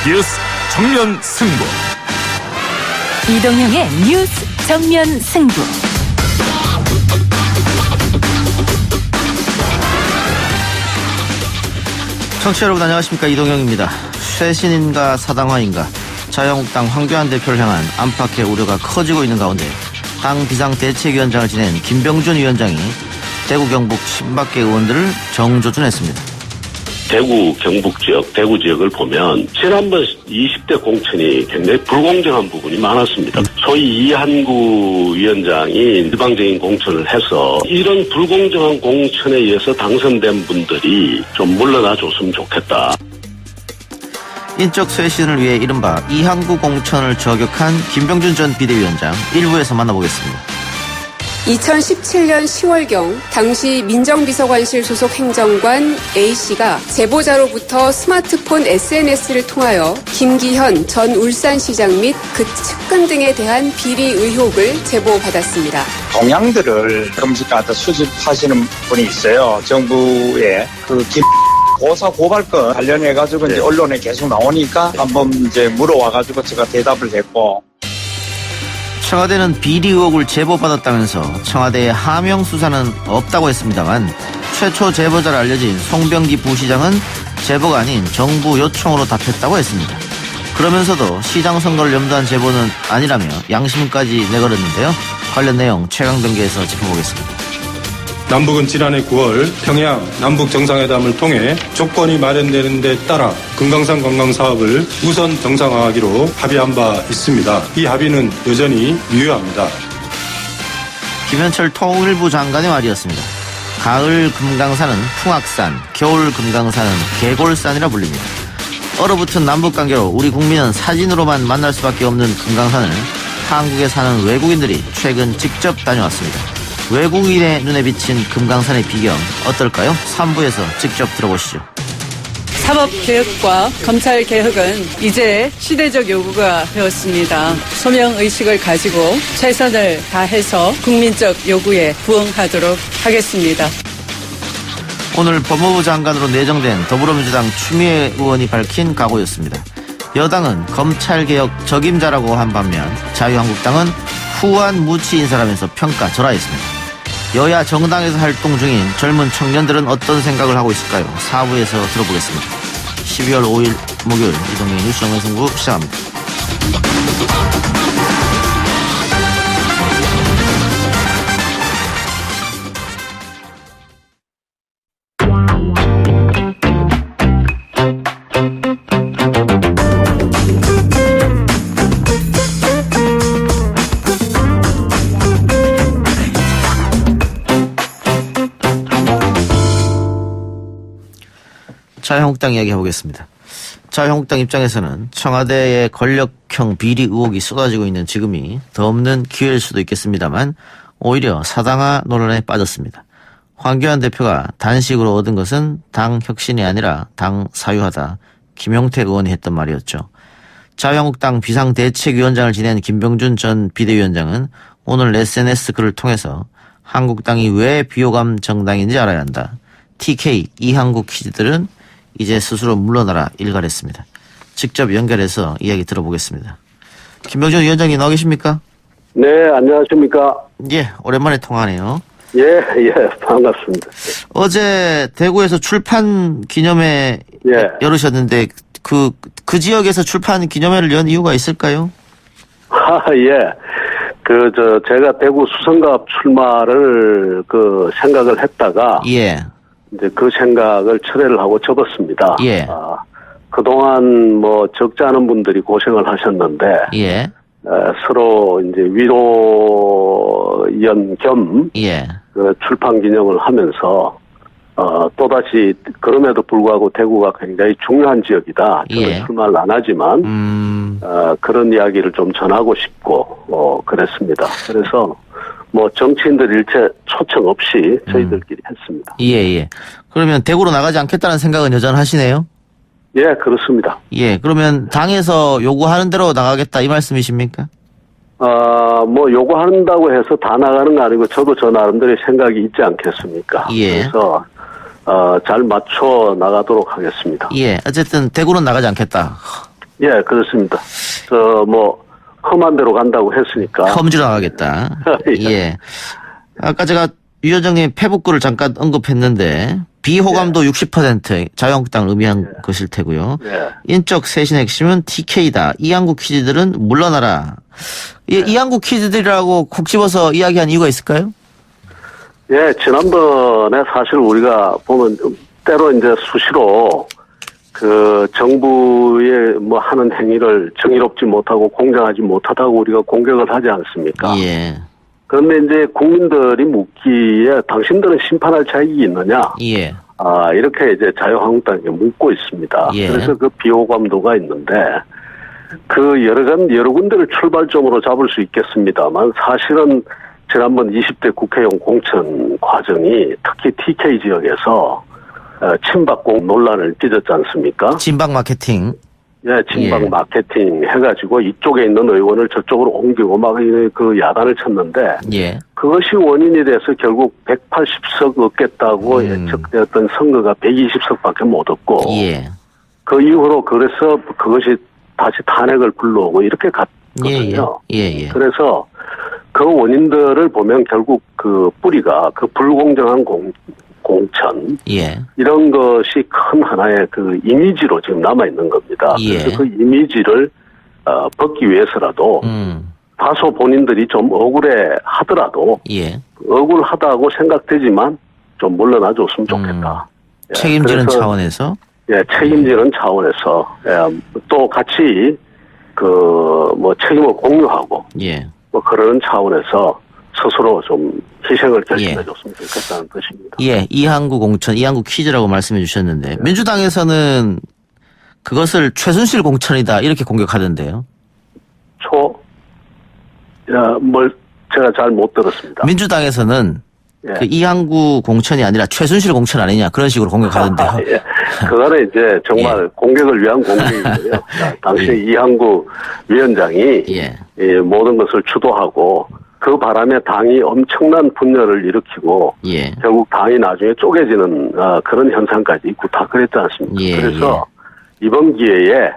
뉴스 정면 승부. 이동형의 뉴스 정면 승부. 청취자 여러분 안녕하십니까, 이동형입니다. 쇄신인가 사당화인가, 자유한국당 황교안 대표를 향한 안팎의 우려가 커지고 있는 가운데 당 비상대책위원장을 지낸 김병준 위원장이 대구 경북 친박계 의원들을 정조준했습니다. 대구 경북 지역, 대구 지역을 보면 지난번 20대 공천이 굉장히 불공정한 부분이 많았습니다. 소위 이한구 위원장이 일방적인 공천을 해서 이런 불공정한 공천에 의해서 당선된 분들이 좀 물러나 줬으면 좋겠다. 인적 쇄신을 위해 이른바 이한구 공천을 저격한 김병준 전 비대위원장 1부에서 만나보겠습니다. 2017년 10월경 당시 민정비서관실 소속 행정관 A씨가 제보자로부터 스마트폰 SNS를 통하여 김기현 전 울산시장 및 그 측근 등에 대한 비리 의혹을 제보받았습니다. 동향들을 조금씩 갖다 수집하시는 분이 있어요. 정부의 고사 고발건 관련해가지고 이제 언론에 계속 나오니까 한번 이제 물어와가지고 제가 대답을 했고. 청와대는 비리 의혹을 제보받았다면서 청와대의 하명 수사는 없다고 했습니다만 최초 제보자로 알려진 송병기 부시장은 제보가 아닌 정부 요청으로 답했다고 했습니다. 그러면서도 시장 선거를 염두한 제보는 아니라며 양심까지 내걸었는데요. 관련 내용 최강병기에서 짚어보겠습니다. 남북은 지난해 9월 평양 남북 정상회담을 통해 조건이 마련되는 데 따라 금강산 관광 사업을 우선 정상화하기로 합의한 바 있습니다. 이 합의는 여전히 유효합니다. 김현철 통일부 장관의 말이었습니다. 가을 금강산은 풍악산, 겨울 금강산은 개골산이라 불립니다. 얼어붙은 남북관계로 우리 국민은 사진으로만 만날 수밖에 없는 금강산을 한국에 사는 외국인들이 최근 직접 다녀왔습니다. 외국인의 눈에 비친 금강산의 비경 어떨까요? 3부에서 직접 들어보시죠. 사법개혁과 검찰개혁은 이제 시대적 요구가 되었습니다. 소명의식을 가지고 최선을 다해서 국민적 요구에 부응하도록 하겠습니다. 오늘 법무부 장관으로 내정된 더불어민주당 추미애 의원이 밝힌 각오였습니다. 여당은 검찰개혁 적임자라고 한 반면 자유한국당은 후한 무치 인사라면서 평가절하했습니다. 여야 정당에서 활동 중인 젊은 청년들은 어떤 생각을 하고 있을까요? 4부에서 들어보겠습니다. 12월 5일 목요일 이동의 뉴스 정면 승부 시작합니다. 자유한국당 이야기 해보겠습니다. 자유한국당 입장에서는 청와대의 권력형 비리 의혹이 쏟아지고 있는 지금이 더 없는 기회일 수도 있겠습니다만 오히려 사당화 논란에 빠졌습니다. 황교안 대표가 단식으로 얻은 것은 당 혁신이 아니라 당 사유하다. 김용태 의원이 했던 말이었죠. 자유한국당 비상대책위원장을 지낸 김병준 전 비대위원장은 오늘 SNS 글을 통해서 한국당이 왜 비호감 정당인지 알아야 한다. TK 이한국 키즈들은 이제 스스로 물러나라 일갈했습니다. 직접 연결해서 이야기 들어보겠습니다. 김병준 위원장님 나와 계십니까? 네, 안녕하십니까? 예, 오랜만에 통화하네요. 예, 반갑습니다. 어제 대구에서 출판 기념회 열으셨는데 그 지역에서 출판 기념회를 연 이유가 있을까요? 예. 제가 대구 수성갑 출마를 생각을 했다가 예. 이제 그 생각을 철회를 하고 접었습니다. 예. 그동안 적지 않은 분들이 고생을 하셨는데, 예. 서로 이제 위로연 겸, 예. 출판 기념을 하면서, 또다시 그럼에도 불구하고 대구가 굉장히 중요한 지역이다. 저는 출마를 안 하지만, 그런 이야기를 좀 전하고 싶고, 그랬습니다. 그래서, 정치인들 일체 초청 없이 저희들끼리 했습니다. 예. 그러면 대구로 나가지 않겠다는 생각은 여전하시네요? 예, 그렇습니다. 예, 그러면 당에서 요구하는 대로 나가겠다 이 말씀이십니까? 요구한다고 해서 다 나가는 거 아니고 저도 저 나름대로의 생각이 있지 않겠습니까? 예. 그래서 잘 맞춰 나가도록 하겠습니다. 예, 어쨌든 대구는 나가지 않겠다. 예, 그렇습니다. 험한 데로 간다고 했으니까. 험지로 나가겠다. 예. 아까 제가 위원장님 페북글을 잠깐 언급했는데 비호감도 60% 자유한국당을 의미한 것일 테고요. 인적 쇄신의 핵심은 TK다. 이한국 키즈들은 물러나라. 이한국 키즈들이라고 콕 집어서 이야기한 이유가 있을까요? 예, 지난번에 사실 우리가 보면 때로 이제 수시로 그 정부의 하는 행위를 정의롭지 못하고 공정하지 못하다고 우리가 공격을 하지 않습니까? 예. 그런데 이제 국민들이 묻기에 당신들은 심판할 자격이 있느냐? 예. 이렇게 이제 자유한국당에 묻고 있습니다. 예. 그래서 그 비호감도가 있는데 그 여러 군데를 출발점으로 잡을 수 있겠습니다만 사실은 지난번 20대 국회의원 공천 과정이 특히 TK 지역에서 친박공 논란을 빚었지 않습니까? 진박 마케팅. 예, 친박 마케팅 해가지고 이쪽에 있는 의원을 저쪽으로 옮기고 막 그 야단을 쳤는데 예. 그것이 원인이 돼서 결국 180석 얻겠다고 예측되었던 선거가 120석밖에 못 얻고 예. 그 이후로 그래서 그것이 다시 탄핵을 불러오고 이렇게 갔거든요. 예. 그래서 그 원인들을 보면 결국 그 뿌리가 그 불공정한 공천 이런 것이 큰 하나의 그 이미지로 지금 남아 있는 겁니다. 그래서 그 이미지를 벗기 위해서라도 다소 본인들이 좀 억울해 하더라도 억울하다고 생각되지만 좀 물러나 줬으면 좋겠다. 책임지는 차원에서 책임지는 차원에서 또 같이 책임을 공유하고 그러는 차원에서 스스로 좀 희생을 결심해줬으면 좋겠다는 뜻입니다. 예, 이한국 공천, 이한국 퀴즈라고 말씀해 주셨는데 민주당에서는 그것을 최순실 공천이다 이렇게 공격하던데요. 제가 잘 못 들었습니다. 민주당에서는 그 이한국 공천이 아니라 최순실 공천 아니냐 그런 식으로 공격하던데요. 그거는 이제 정말 공격을 위한 공격이고요. 당시 이한국 위원장이 이 모든 것을 주도하고 그 바람에 당이 엄청난 분열을 일으키고 결국 당이 나중에 쪼개지는 그런 현상까지 있고 다 그랬지 않습니까? 그래서 이번 기회에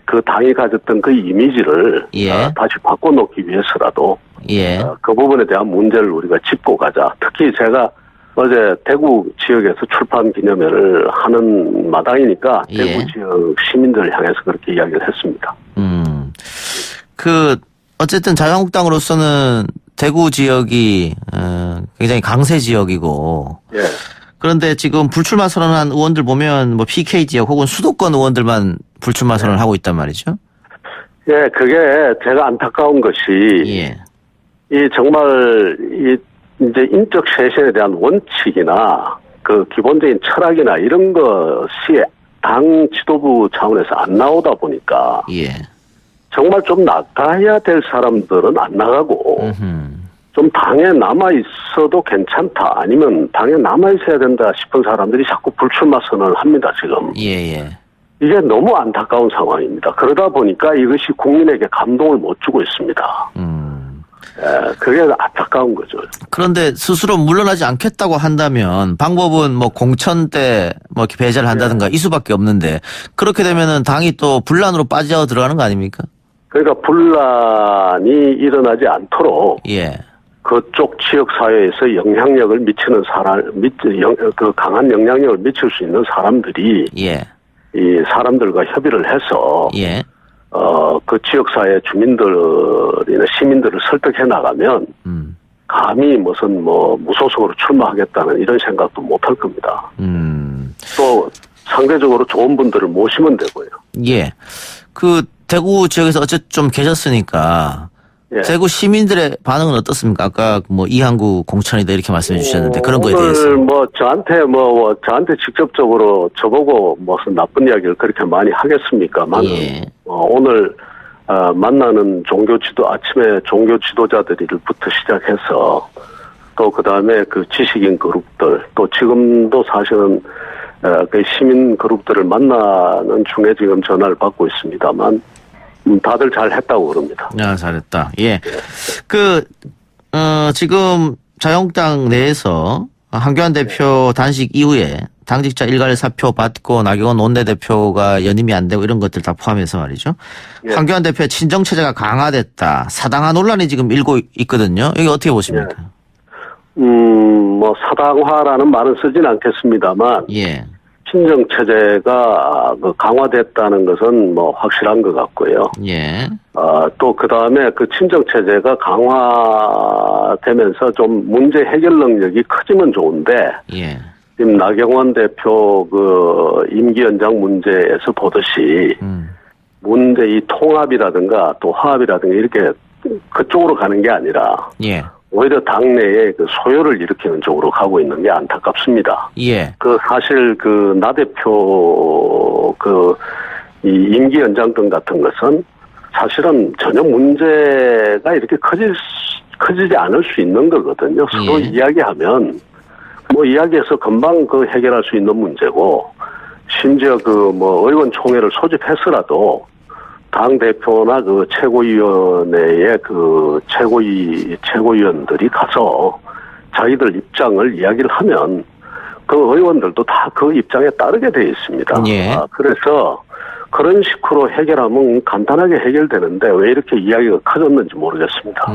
그 당이 가졌던 그 이미지를 다시 바꿔놓기 위해서라도 그 부분에 대한 문제를 우리가 짚고 가자. 특히 제가 어제 대구 지역에서 출판 기념회를 하는 마당이니까 대구 지역 시민들을 향해서 그렇게 이야기를 했습니다. 어쨌든 자유한국당으로서는 대구 지역이 굉장히 강세 지역이고 그런데 지금 불출마 선언한 의원들 보면 PK 지역 혹은 수도권 의원들만 불출마 선언을 하고 있단 말이죠. 예, 그게 제가 안타까운 것이 정말 이제 인적 쇄신에 대한 원칙이나 그 기본적인 철학이나 이런 것이 당 지도부 차원에서 안 나오다 보니까 정말 좀 나가야 될 사람들은 안 나가고 좀 당에 남아있어도 괜찮다 아니면 당에 남아있어야 된다 싶은 사람들이 자꾸 불출마 선언을 합니다 지금. 이게 너무 안타까운 상황입니다. 그러다 보니까 이것이 국민에게 감동을 못 주고 있습니다. 그게 안타까운 거죠. 그런데 스스로 물러나지 않겠다고 한다면 방법은 공천 때 이렇게 배제를 한다든가 이 수밖에 없는데 그렇게 되면은 당이 또 분란으로 빠져 들어가는 거 아닙니까? 그러니까 분란이 일어나지 않도록 그쪽 지역 사회에서 영향력을 미치는 그 강한 영향력을 미칠 수 있는 사람들이 이 사람들과 협의를 해서 그 지역 사회 주민들이나 시민들을 설득해 나가면 감히 무슨 무소속으로 출마하겠다는 이런 생각도 못 할 겁니다. 또 상대적으로 좋은 분들을 모시면 되고요. 그 대구 지역에서 어쨌든 좀 계셨으니까 대구 시민들의 반응은 어떻습니까? 아까 이한국 공천이다 이렇게 말씀해 주셨는데 그런 거에 대해서. 오늘 저한테 직접적으로 저보고 무슨 나쁜 이야기를 그렇게 많이 하겠습니까만 오늘 만나는 아침에 종교 지도자들부터 시작해서 또 그다음에 그 지식인 그룹들 또 지금도 사실은 그 시민 그룹들을 만나는 중에 지금 전화를 받고 있습니다만 다들 잘했다고 그럽니다. 잘했다. 지금 자유한국당 내에서 한교안 대표 단식 이후에 당직자 일괄 사표 받고 나경원 원내대표가 연임이 안 되고 이런 것들 다 포함해서 말이죠. 예. 황교안 대표의 친정체제가 강화됐다. 사당화 논란이 지금 일고 있거든요. 이게 어떻게 보십니까? 뭐 사당화라는 말은 쓰진 않겠습니다만 예. 친정체제가 강화됐다는 것은 뭐 확실한 것 같고요. 예. 또 그 다음에 그 친정체제가 강화되면서 좀 문제 해결 능력이 커지면 좋은데, 예. 지금 나경원 대표 그 임기 연장 문제에서 보듯이 문제 이 통합이라든가 또 화합이라든가 이렇게 그쪽으로 가는 게 아니라 예. 오히려 당내에 그 소요를 일으키는 쪽으로 가고 있는 게 안타깝습니다. 예. 그 사실 그 나 대표 그 이 임기 연장권 같은 것은 사실은 전혀 문제가 이렇게 커지지 않을 수 있는 거거든요. 서로 예. 이야기하면 뭐 이야기해서 금방 그 해결할 수 있는 문제고, 심지어 그 뭐 의원총회를 소집해서라도 당 대표나 그 최고위원회의 그 최고위원들이 가서 자기들 입장을 이야기를 하면 그 의원들도 다 그 입장에 따르게 되어 있습니다. 예. 그래서 그런 식으로 해결하면 간단하게 해결되는데 왜 이렇게 이야기가 커졌는지 모르겠습니다.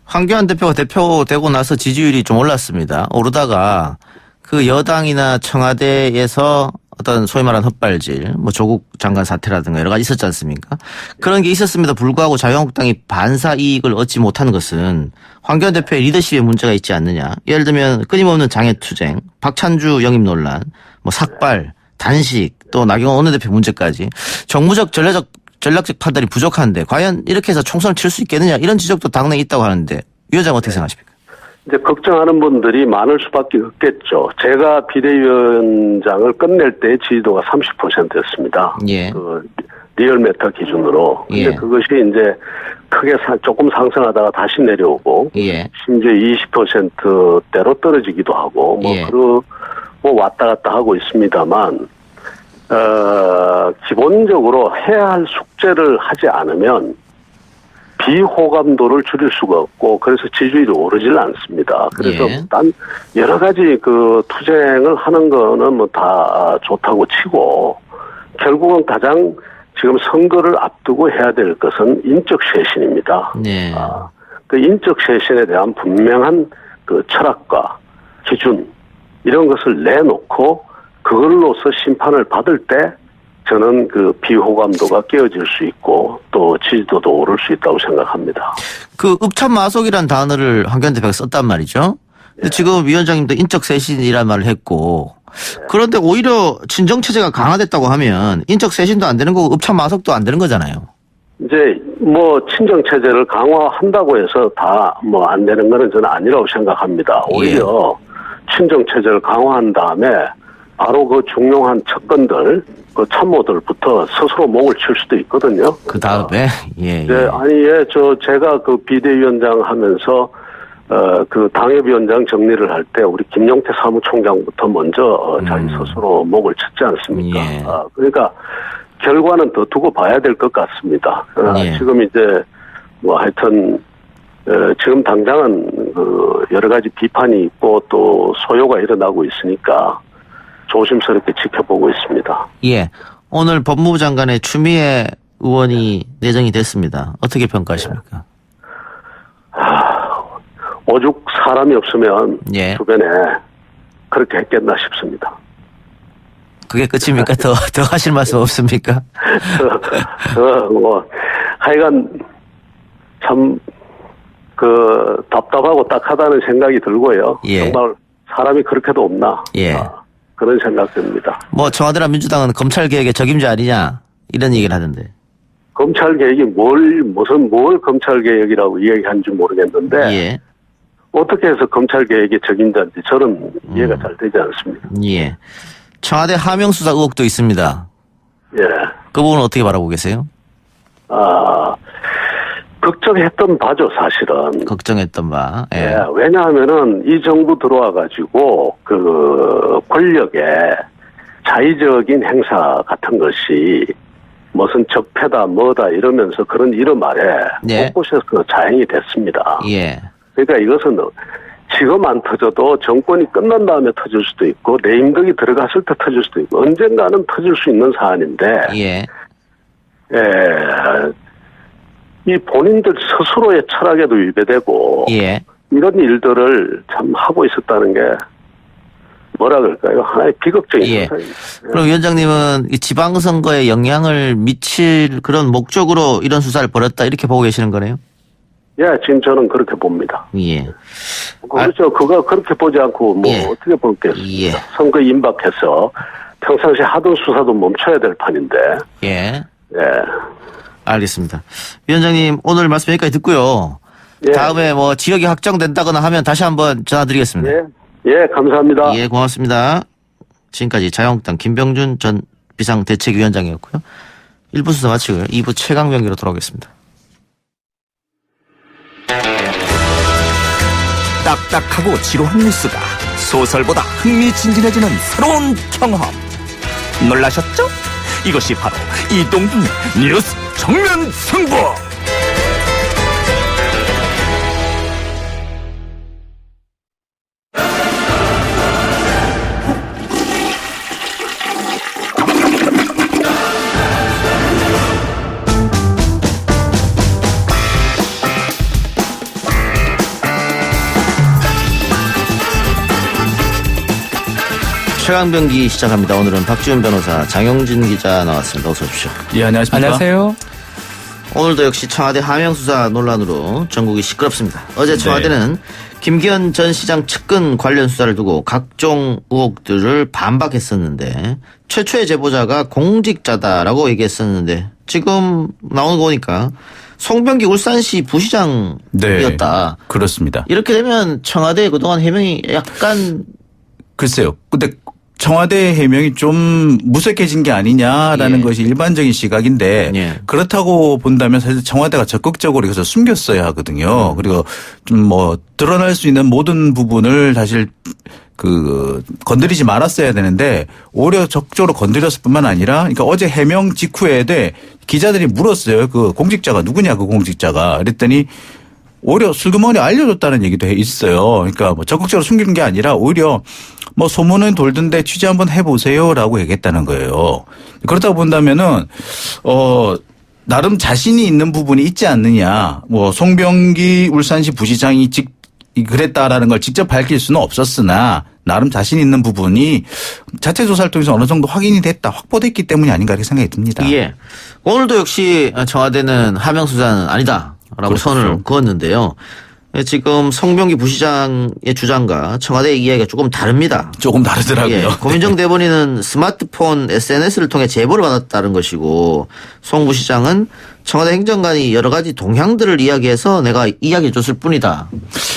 황교안 대표가 대표되고 나서 지지율이 좀 올랐습니다. 오르다가 그 여당이나 청와대에서 어떤 소위 말하는 헛발질, 뭐 조국 장관 사태라든가 여러 가지 있었지 않습니까? 그런 게 있었음에도 불구하고 자유한국당이 반사 이익을 얻지 못한 것은 황교안 대표의 리더십에 문제가 있지 않느냐. 예를 들면 끊임없는 장애투쟁, 박찬주 영입 논란, 뭐 삭발, 단식, 또 나경원 원내대표 문제까지 정무적 전략적 판단이 부족한데 과연 이렇게 해서 총선을 칠 수 있겠느냐, 이런 지적도 당내에 있다고 하는데 위원장 어떻게 생각하십니까? 이제 걱정하는 분들이 많을 수밖에 없겠죠. 제가 비대위원장을 끝낼 때 지지도가 30%였습니다. 예. 그 리얼미터 기준으로. 근데 예. 그것이 이제 크게 조금 상승하다가 다시 내려오고, 예. 심지어 20%대로 떨어지기도 하고, 예. 뭐 왔다 갔다 하고 있습니다만, 기본적으로 해야 할 숙제를 하지 않으면 비호감도를 줄일 수가 없고, 그래서 지지율이 오르질 않습니다. 그래서 예. 딴 여러 가지 그 투쟁을 하는 거는 뭐 다 좋다고 치고, 결국은 가장 지금 선거를 앞두고 해야 될 것은 인적 쇄신입니다. 네. 그 인적 쇄신에 대한 분명한 그 철학과 기준, 이런 것을 내놓고 그걸로서 심판을 받을 때 저는 그 비호감도가 깨어질 수 있고 또 지지도도 오를 수 있다고 생각합니다. 그 읍참마속이라는 단어를 황교안 대표가 썼단 말이죠. 근데 지금 위원장님도 인적 쇄신이라는 말을 했고, 그런데 오히려 친정체제가 강화됐다고 하면 인적 쇄신도 안 되는 거고 읍참마속도 안 되는 거잖아요. 이제 뭐 친정체제를 강화한다고 해서 다 뭐 안 되는 거는 저는 아니라고 생각합니다. 오히려 친정체제를 강화한 다음에 바로 그 중요한 척건들, 그 참모들부터 스스로 목을 칠 수도 있거든요. 그 다음에 예. 네, 제가 그 비대위원장 하면서 그 당협위원장 정리를 할 때 우리 김용태 사무총장부터 먼저 자기 스스로 목을 쳤지 않습니까? 예. 그러니까 결과는 더 두고 봐야 될 것 같습니다. 예. 지금 이제 뭐 하여튼 지금 당장은 그 여러 가지 비판이 있고 또 소요가 일어나고 있으니까 조심스럽게 지켜보고 있습니다. 예. 오늘 법무부 장관의 추미애 의원이 내정이 됐습니다. 어떻게 평가하십니까? 오죽 사람이 없으면 예. 주변에 그렇게 했겠나 싶습니다. 그게 끝입니까? 더 하실 말씀 없습니까? 뭐 하여간 참 답답하고 딱하다는 생각이 들고요. 예. 정말 사람이 그렇게도 없나. 예. 그런 생각 듭니다. 뭐 청와대나 민주당은 검찰 개혁의 적임자 아니냐 이런 얘기를 하던데. 검찰 개혁이 뭘 검찰 개혁이라고 이야기하는지 모르겠는데 예. 어떻게 해서 검찰 개혁의 적임자인지 저는 이해가 잘 되지 않습니다. 예. 청와대 하명 수사 의혹도 있습니다. 예. 그 부분은 어떻게 바라보고 계세요? 걱정했던 바죠, 사실은. 걱정했던 바. 예. 예, 왜냐하면은 이 정부 들어와가지고 그 권력의 자의적인 행사 같은 것이 무슨 적폐다 뭐다 이러면서 그런 이름 아래 예. 곳곳에서 자행이 됐습니다. 예. 그러니까 이것은 지금 안 터져도 정권이 끝난 다음에 터질 수도 있고 레임덕이 들어갔을 때 터질 수도 있고 언젠가는 터질 수 있는 사안인데 예. 이 본인들 스스로의 철학에도 위배되고 예. 이런 일들을 참 하고 있었다는 게 뭐라 그럴까요? 하나의 비극적인 예. 현상입니다. 그럼 위원장님은 이 지방선거에 영향을 미칠 그런 목적으로 이런 수사를 벌였다 이렇게 보고 계시는 거네요? 예, 지금 저는 그렇게 봅니다. 예. 그렇죠. 그거 그렇게 보지 않고 뭐 예. 어떻게 보겠습니까? 예. 선거 임박해서 평상시 하던 수사도 멈춰야 될 판인데. 예. 예. 알겠습니다. 위원장님 오늘 말씀 여기까지 듣고요. 예. 다음에 뭐 지역이 확정된다거나 하면 다시 한번 전화드리겠습니다. 예. 예, 감사합니다. 예, 고맙습니다. 지금까지 자유한국당 김병준 전 비상대책위원장이었고요. 1부 수사 마치고요. 2부 최강병기로 돌아오겠습니다. 딱딱하고 지루한 뉴스가 소설보다 흥미진진해지는 새로운 경험. 놀라셨죠? 이것이 바로 이동준의 뉴스 정면 승부. 최강병기 시작합니다. 오늘은 박지훈 변호사, 장영진 기자 나왔습니다. 어서 오십시오. 예, 안녕하십니까. 안녕하세요. 오늘도 역시 청와대 하명수사 논란으로 전국이 시끄럽습니다. 어제 청와대는 김기현 전 시장 측근 관련 수사를 두고 각종 의혹들을 반박했었는데 최초의 제보자가 공직자다라고 얘기했었는데 지금 나오는 거 보니까 송병기 울산시 부시장이었다. 네, 그렇습니다. 이렇게 되면 청와대 그동안 해명이 약간 글쎄요. 근데 청와대 해명이 좀 무색해진 게 아니냐라는 예. 것이 일반적인 시각인데 예. 그렇다고 본다면 사실 청와대가 적극적으로 이것을 숨겼어야 하거든요. 그리고 좀 뭐 드러날 수 있는 모든 부분을 사실 건드리지 말았어야 되는데 오히려 적극적으로 건드렸을 뿐만 아니라 그러니까 어제 해명 직후에 기자들이 물었어요. 그 공직자가 누구냐 그 공직자가. 그랬더니 오히려 슬그머니 알려줬다는 얘기도 있어요. 그러니까 뭐 적극적으로 숨기는 게 아니라 오히려 뭐 소문은 돌던데 취재 한번 해보세요라고 얘기했다는 거예요. 그렇다고 본다면은 나름 자신이 있는 부분이 있지 않느냐. 뭐 송병기 울산시 부시장이 그랬다라는 걸 직접 밝힐 수는 없었으나 나름 자신 있는 부분이 자체 조사를 통해서 어느 정도 확인이 됐다, 확보됐기 때문이 아닌가 이렇게 생각이 듭니다. 예. 오늘도 역시 청와대는 하명 수사는 아니다라고 그렇죠. 선을 그었는데요. 지금 송병기 부시장의 주장과 청와대의 이야기가 조금 다릅니다. 조금 다르더라고요. 예. 고민정 대변인은 스마트폰 SNS를 통해 제보를 받았다는 것이고 송 부시장은 청와대 행정관이 여러 가지 동향들을 이야기해서 내가 이야기해 줬을 뿐이다.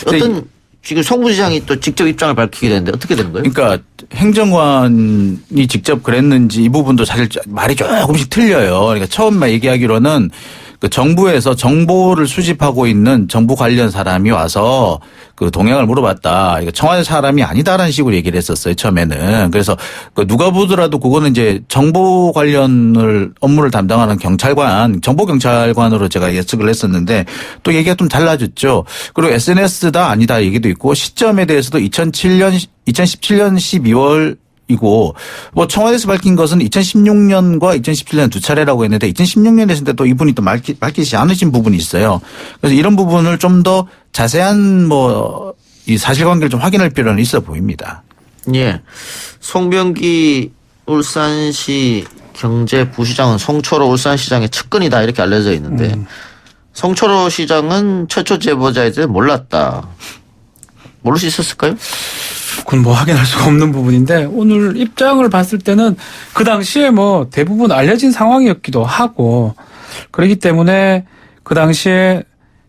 어떤 지금 송 부시장이 또 직접 입장을 밝히게 되는데 어떻게 된 거예요? 그러니까 행정관이 직접 그랬는지 이 부분도 사실 말이 조금씩 틀려요. 그러니까 처음 얘기하기로는 그 정부에서 정보를 수집하고 있는 정부 관련 사람이 와서 그 동향을 물어봤다. 그러니까 청와대 사람이 아니다라는 식으로 얘기를 했었어요. 처음에는. 그래서 그 누가 보더라도 그거는 이제 정보 관련을 업무를 담당하는 경찰관, 정보경찰관으로 제가 예측을 했었는데 또 얘기가 좀 달라졌죠. 그리고 SNS다 아니다 얘기도 있고 시점에 대해서도 2017년 12월 이고 뭐 청와대에서 밝힌 것은 2016년과 2017년 두 차례라고 했는데 2016년에 했을 때 또 이분이 또 밝히지 않으신 부분이 있어요. 그래서 이런 부분을 좀 더 자세한 이 사실관계를 좀 확인할 필요는 있어 보입니다. 예. 송병기 울산시 경제부시장은 송철호 울산시장의 측근이다 이렇게 알려져 있는데 송철호 시장은 최초 제보자에 대해 몰랐다. 모를 수 있었을까요? 그건 뭐 확인할 수가 없는 부분인데 오늘 입장을 봤을 때는 그 당시에 뭐 대부분 알려진 상황이었기도 하고 그렇기 때문에 그 당시에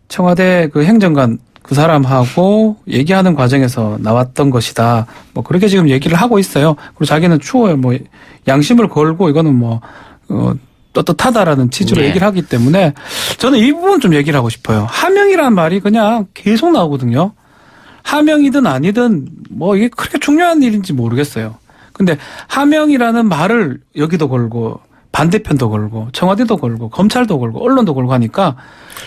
청와대 그 행정관 그 사람하고 얘기하는 과정에서 나왔던 것이다. 뭐 그렇게 지금 얘기를 하고 있어요. 그리고 자기는 추후에 뭐 양심을 걸고 이거는 뭐 떳떳하다라는 취지로 네. 얘기를 하기 때문에 저는 이 부분 좀 얘기를 하고 싶어요. 하명이라는 말이 그냥 계속 나오거든요. 하명이든 아니든 뭐 이게 그렇게 중요한 일인지 모르겠어요. 근데 하명이라는 말을 여기도 걸고 반대편도 걸고 청와대도 걸고 검찰도 걸고 언론도 걸고 하니까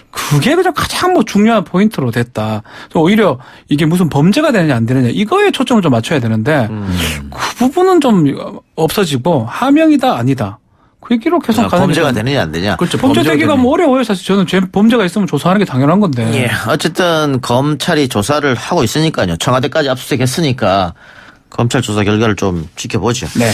그게 가장 뭐 중요한 포인트로 됐다. 오히려 이게 무슨 범죄가 되느냐 안 되느냐 이거에 초점을 좀 맞춰야 되는데 그 부분은 좀 없어지고 하명이다 아니다. 그 얘기로 계속 가는 범죄가 되느냐 안 되냐. 그렇죠. 범죄 되기가 뭐 어려워요. 사실 저는 범죄가 있으면 조사하는 게 당연한 건데. 예. 어쨌든 검찰이 조사를 하고 있으니까요. 청와대까지 압수수색했으니까 검찰 조사 결과를 좀 지켜보죠. 네.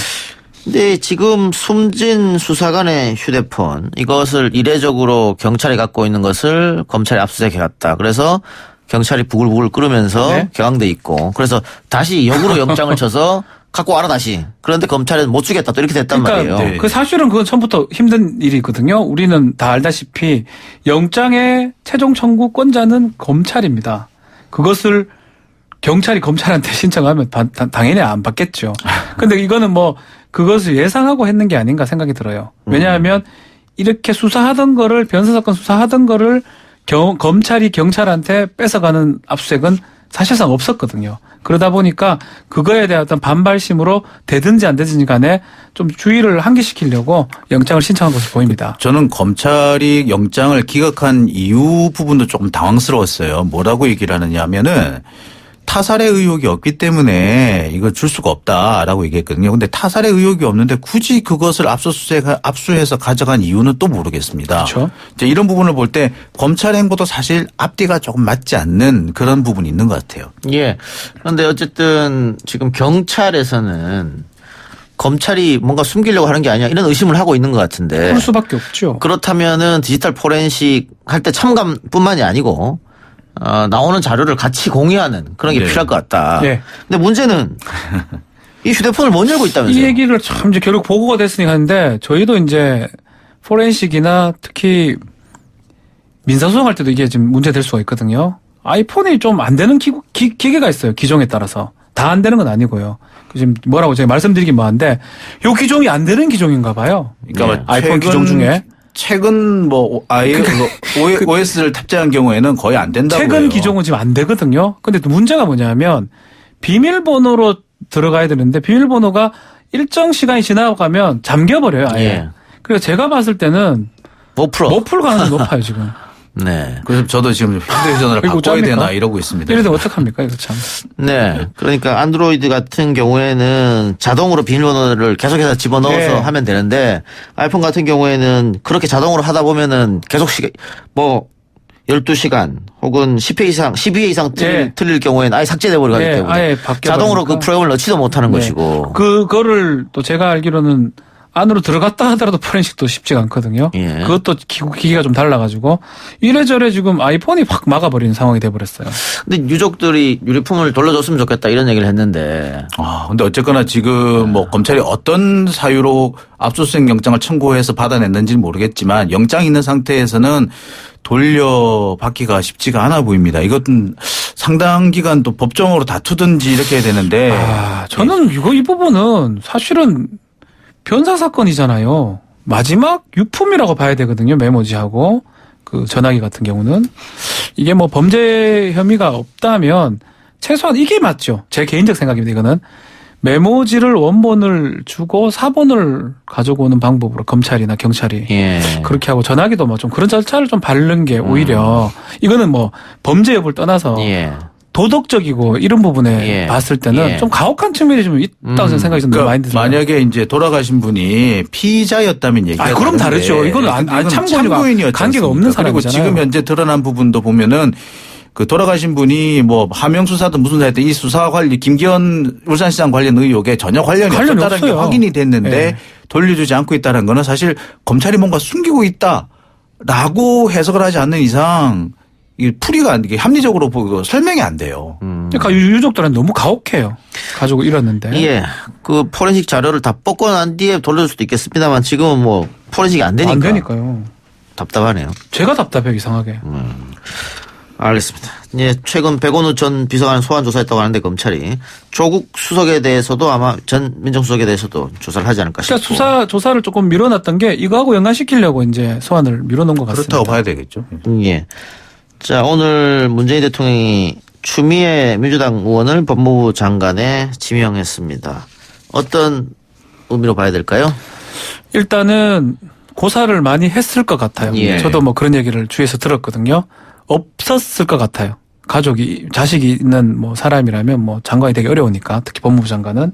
근데 지금 숨진 수사관의 휴대폰 이것을 이례적으로 경찰이 갖고 있는 것을 검찰이 압수수색해 갔다. 그래서 경찰이 부글부글 끓으면서 네. 격앙돼 있고 그래서 다시 역으로 영장을 쳐서 갖고 와라 다시. 그런데 검찰은 못 주겠다 또 이렇게 됐단 말이에요. 네. 그 사실은 그건 처음부터 힘든 일이거든요. 우리는 다 알다시피 영장의 최종 청구권자는 검찰입니다. 그것을 경찰이 검찰한테 신청하면 당연히 안 받겠죠. 근데 이거는 뭐 그것을 예상하고 했는 게 아닌가 생각이 들어요. 왜냐하면 이렇게 수사하던 거를 변호사건 수사하던 거를 검찰이 경찰한테 뺏어가는 압수수색은 사실상 없었거든요. 그러다 보니까 그거에 대한 어떤 반발심으로 되든지 안 되든지 간에 좀 주의를 환기시키려고 영장을 신청한 것으로 보입니다. 저는 검찰이 영장을 기각한 이유 부분도 조금 당황스러웠어요. 뭐라고 얘기를 하느냐 하면은 타살의 의혹이 없기 때문에 이걸 줄 수가 없다라고 얘기했거든요. 근데 타살의 의혹이 없는데 굳이 그것을 압수해서 가져간 이유는 또 모르겠습니다. 그렇죠. 이제 이런 부분을 볼 때 검찰 행보도 사실 앞뒤가 조금 맞지 않는 그런 부분이 있는 것 같아요. 예. 그런데 어쨌든 지금 경찰에서는 검찰이 뭔가 숨기려고 하는 게 아니야 이런 의심을 하고 있는 것 같은데. 그럴 수밖에 없죠. 그렇다면은 디지털 포렌식 할 때 참관뿐만이 아니고 나오는 자료를 같이 공유하는 그런 게 네. 필요할 것 같다. 네. 근데 문제는 이 휴대폰을 못 열고 있다면서요. 이 얘기를 참 이제 결국 보고가 됐으니까 하는데 저희도 이제 포렌식이나 특히 민사소송할 때도 이게 지금 문제될 수가 있거든요. 아이폰이 좀 안 되는 기계가 있어요. 기종에 따라서. 다 안 되는 건 아니고요. 지금 뭐라고 제가 말씀드리긴 뭐한데 요 기종이 안 되는 기종인가 봐요. 그러니까 네. 아이폰 기종 중에. 최근 뭐 아예 OS를 탑재한 경우에는 거의 안 된다고 최근 해요. 기종은 지금 안 되거든요. 근데 또 문제가 뭐냐면 비밀번호로 들어가야 되는데 비밀번호가 일정 시간이 지나가면 잠겨버려요. 아예. 예. 그래서 제가 봤을 때는 못 풀 가능성이 높아요 지금. 네. 그래서 저도 지금 휴대전화를 이거 바꿔야 어쩝니까? 되나 이러고 있습니다. 이래도 어떡합니까 이거 참. 네. 그러니까 안드로이드 같은 경우에는 자동으로 비밀번호를 계속해서 집어넣어서 네. 하면 되는데 아이폰 같은 경우에는 그렇게 자동으로 하다 보면은 계속 12시간 혹은 10회 이상, 12회 이상 틀릴 경우에는 아예 삭제돼 버리기 네, 때문에 아예 바뀌어 자동으로 버리니까. 그 프로그램을 넣지도 못하는 네. 것이고. 그거를 또 제가 알기로는 안으로 들어갔다 하더라도 포렌식도 쉽지가 않거든요. 예. 그것도 기기가 좀 달라가지고 이래저래 지금 아이폰이 확 막아버리는 상황이 돼버렸어요. 근데 유족들이 유리품을 돌려줬으면 좋겠다 이런 얘기를 했는데. 근데 어쨌거나 지금 뭐 검찰이 어떤 사유로 압수수색 영장을 청구해서 받아냈는지는 모르겠지만 영장이 있는 상태에서는 돌려받기가 쉽지가 않아 보입니다. 이것은 상당 기간 또 법정으로 다투든지 이렇게 해야 되는데. 저는 이 부분은 사실은 변사 사건이잖아요. 마지막 유품이라고 봐야 되거든요. 메모지하고 그 전화기 같은 경우는 이게 뭐 범죄 혐의가 없다면 최소한 이게 맞죠. 제 개인적 생각입니다. 이거는 메모지를 원본을 주고 사본을 가지고 오는 방법으로 검찰이나 경찰이 예. 그렇게 하고 전화기도 뭐 좀 그런 절차를 좀 바르는 게 오히려 이거는 뭐 범죄 여부를 떠나서 예. 도덕적이고 이런 부분에 예. 봤을 때는 예. 좀 가혹한 측면이 좀 있다고 생각이 좀 그러니까 많이 들어요. 만약에 이제 돌아가신 분이 피의자였다면 얘기가 그럼 다른데 다르죠. 이거는 참고인과 관계가 없는 사람이잖아요. 그리고 지금 현재 드러난 부분도 보면은 그 돌아가신 분이 뭐 하명 수사든 무슨 수사든 이 수사 관리 김기현 울산시장 관련 의혹에 전혀 관련이 없었다는 게 확인이 됐는데 네. 돌려주지 않고 있다는 거는 사실 검찰이 뭔가 숨기고 있다라고 해석을 하지 않는 이상 이 풀이가 이게 합리적으로 보고 설명이 안 돼요. 그러니까 유족들은 너무 가혹해요. 가지고 이랬는데. 예. 그 포렌식 자료를 다 뽑고 난 뒤에 돌려줄 수도 있겠습니다만 지금은 뭐 포렌식이 안 되니까. 안 되니까요. 답답하네요. 제가 답답해요. 이상하게. 알겠습니다. 예, 최근 백원우 전 비서관 소환 조사했다고 하는데 검찰이 조국 수석에 대해서도 아마 전 민정수석에 대해서도 조사를 하지 않을까 싶고. 그러니까 조사를 조금 밀어놨던 게 이거하고 연관시키려고 이제 소환을 밀어놓은 것 같습니다. 그렇다고 봐야 되겠죠. 예. 자, 오늘 문재인 대통령이 추미애 민주당 의원을 법무부 장관에 지명했습니다. 어떤 의미로 봐야 될까요? 일단은 고사를 많이 했을 것 같아요. 예. 저도 뭐 그런 얘기를 주위에서 들었거든요. 없었을 것 같아요. 가족이, 자식이 있는 뭐 사람이라면 뭐 장관이 되기 어려우니까, 특히 법무부 장관은.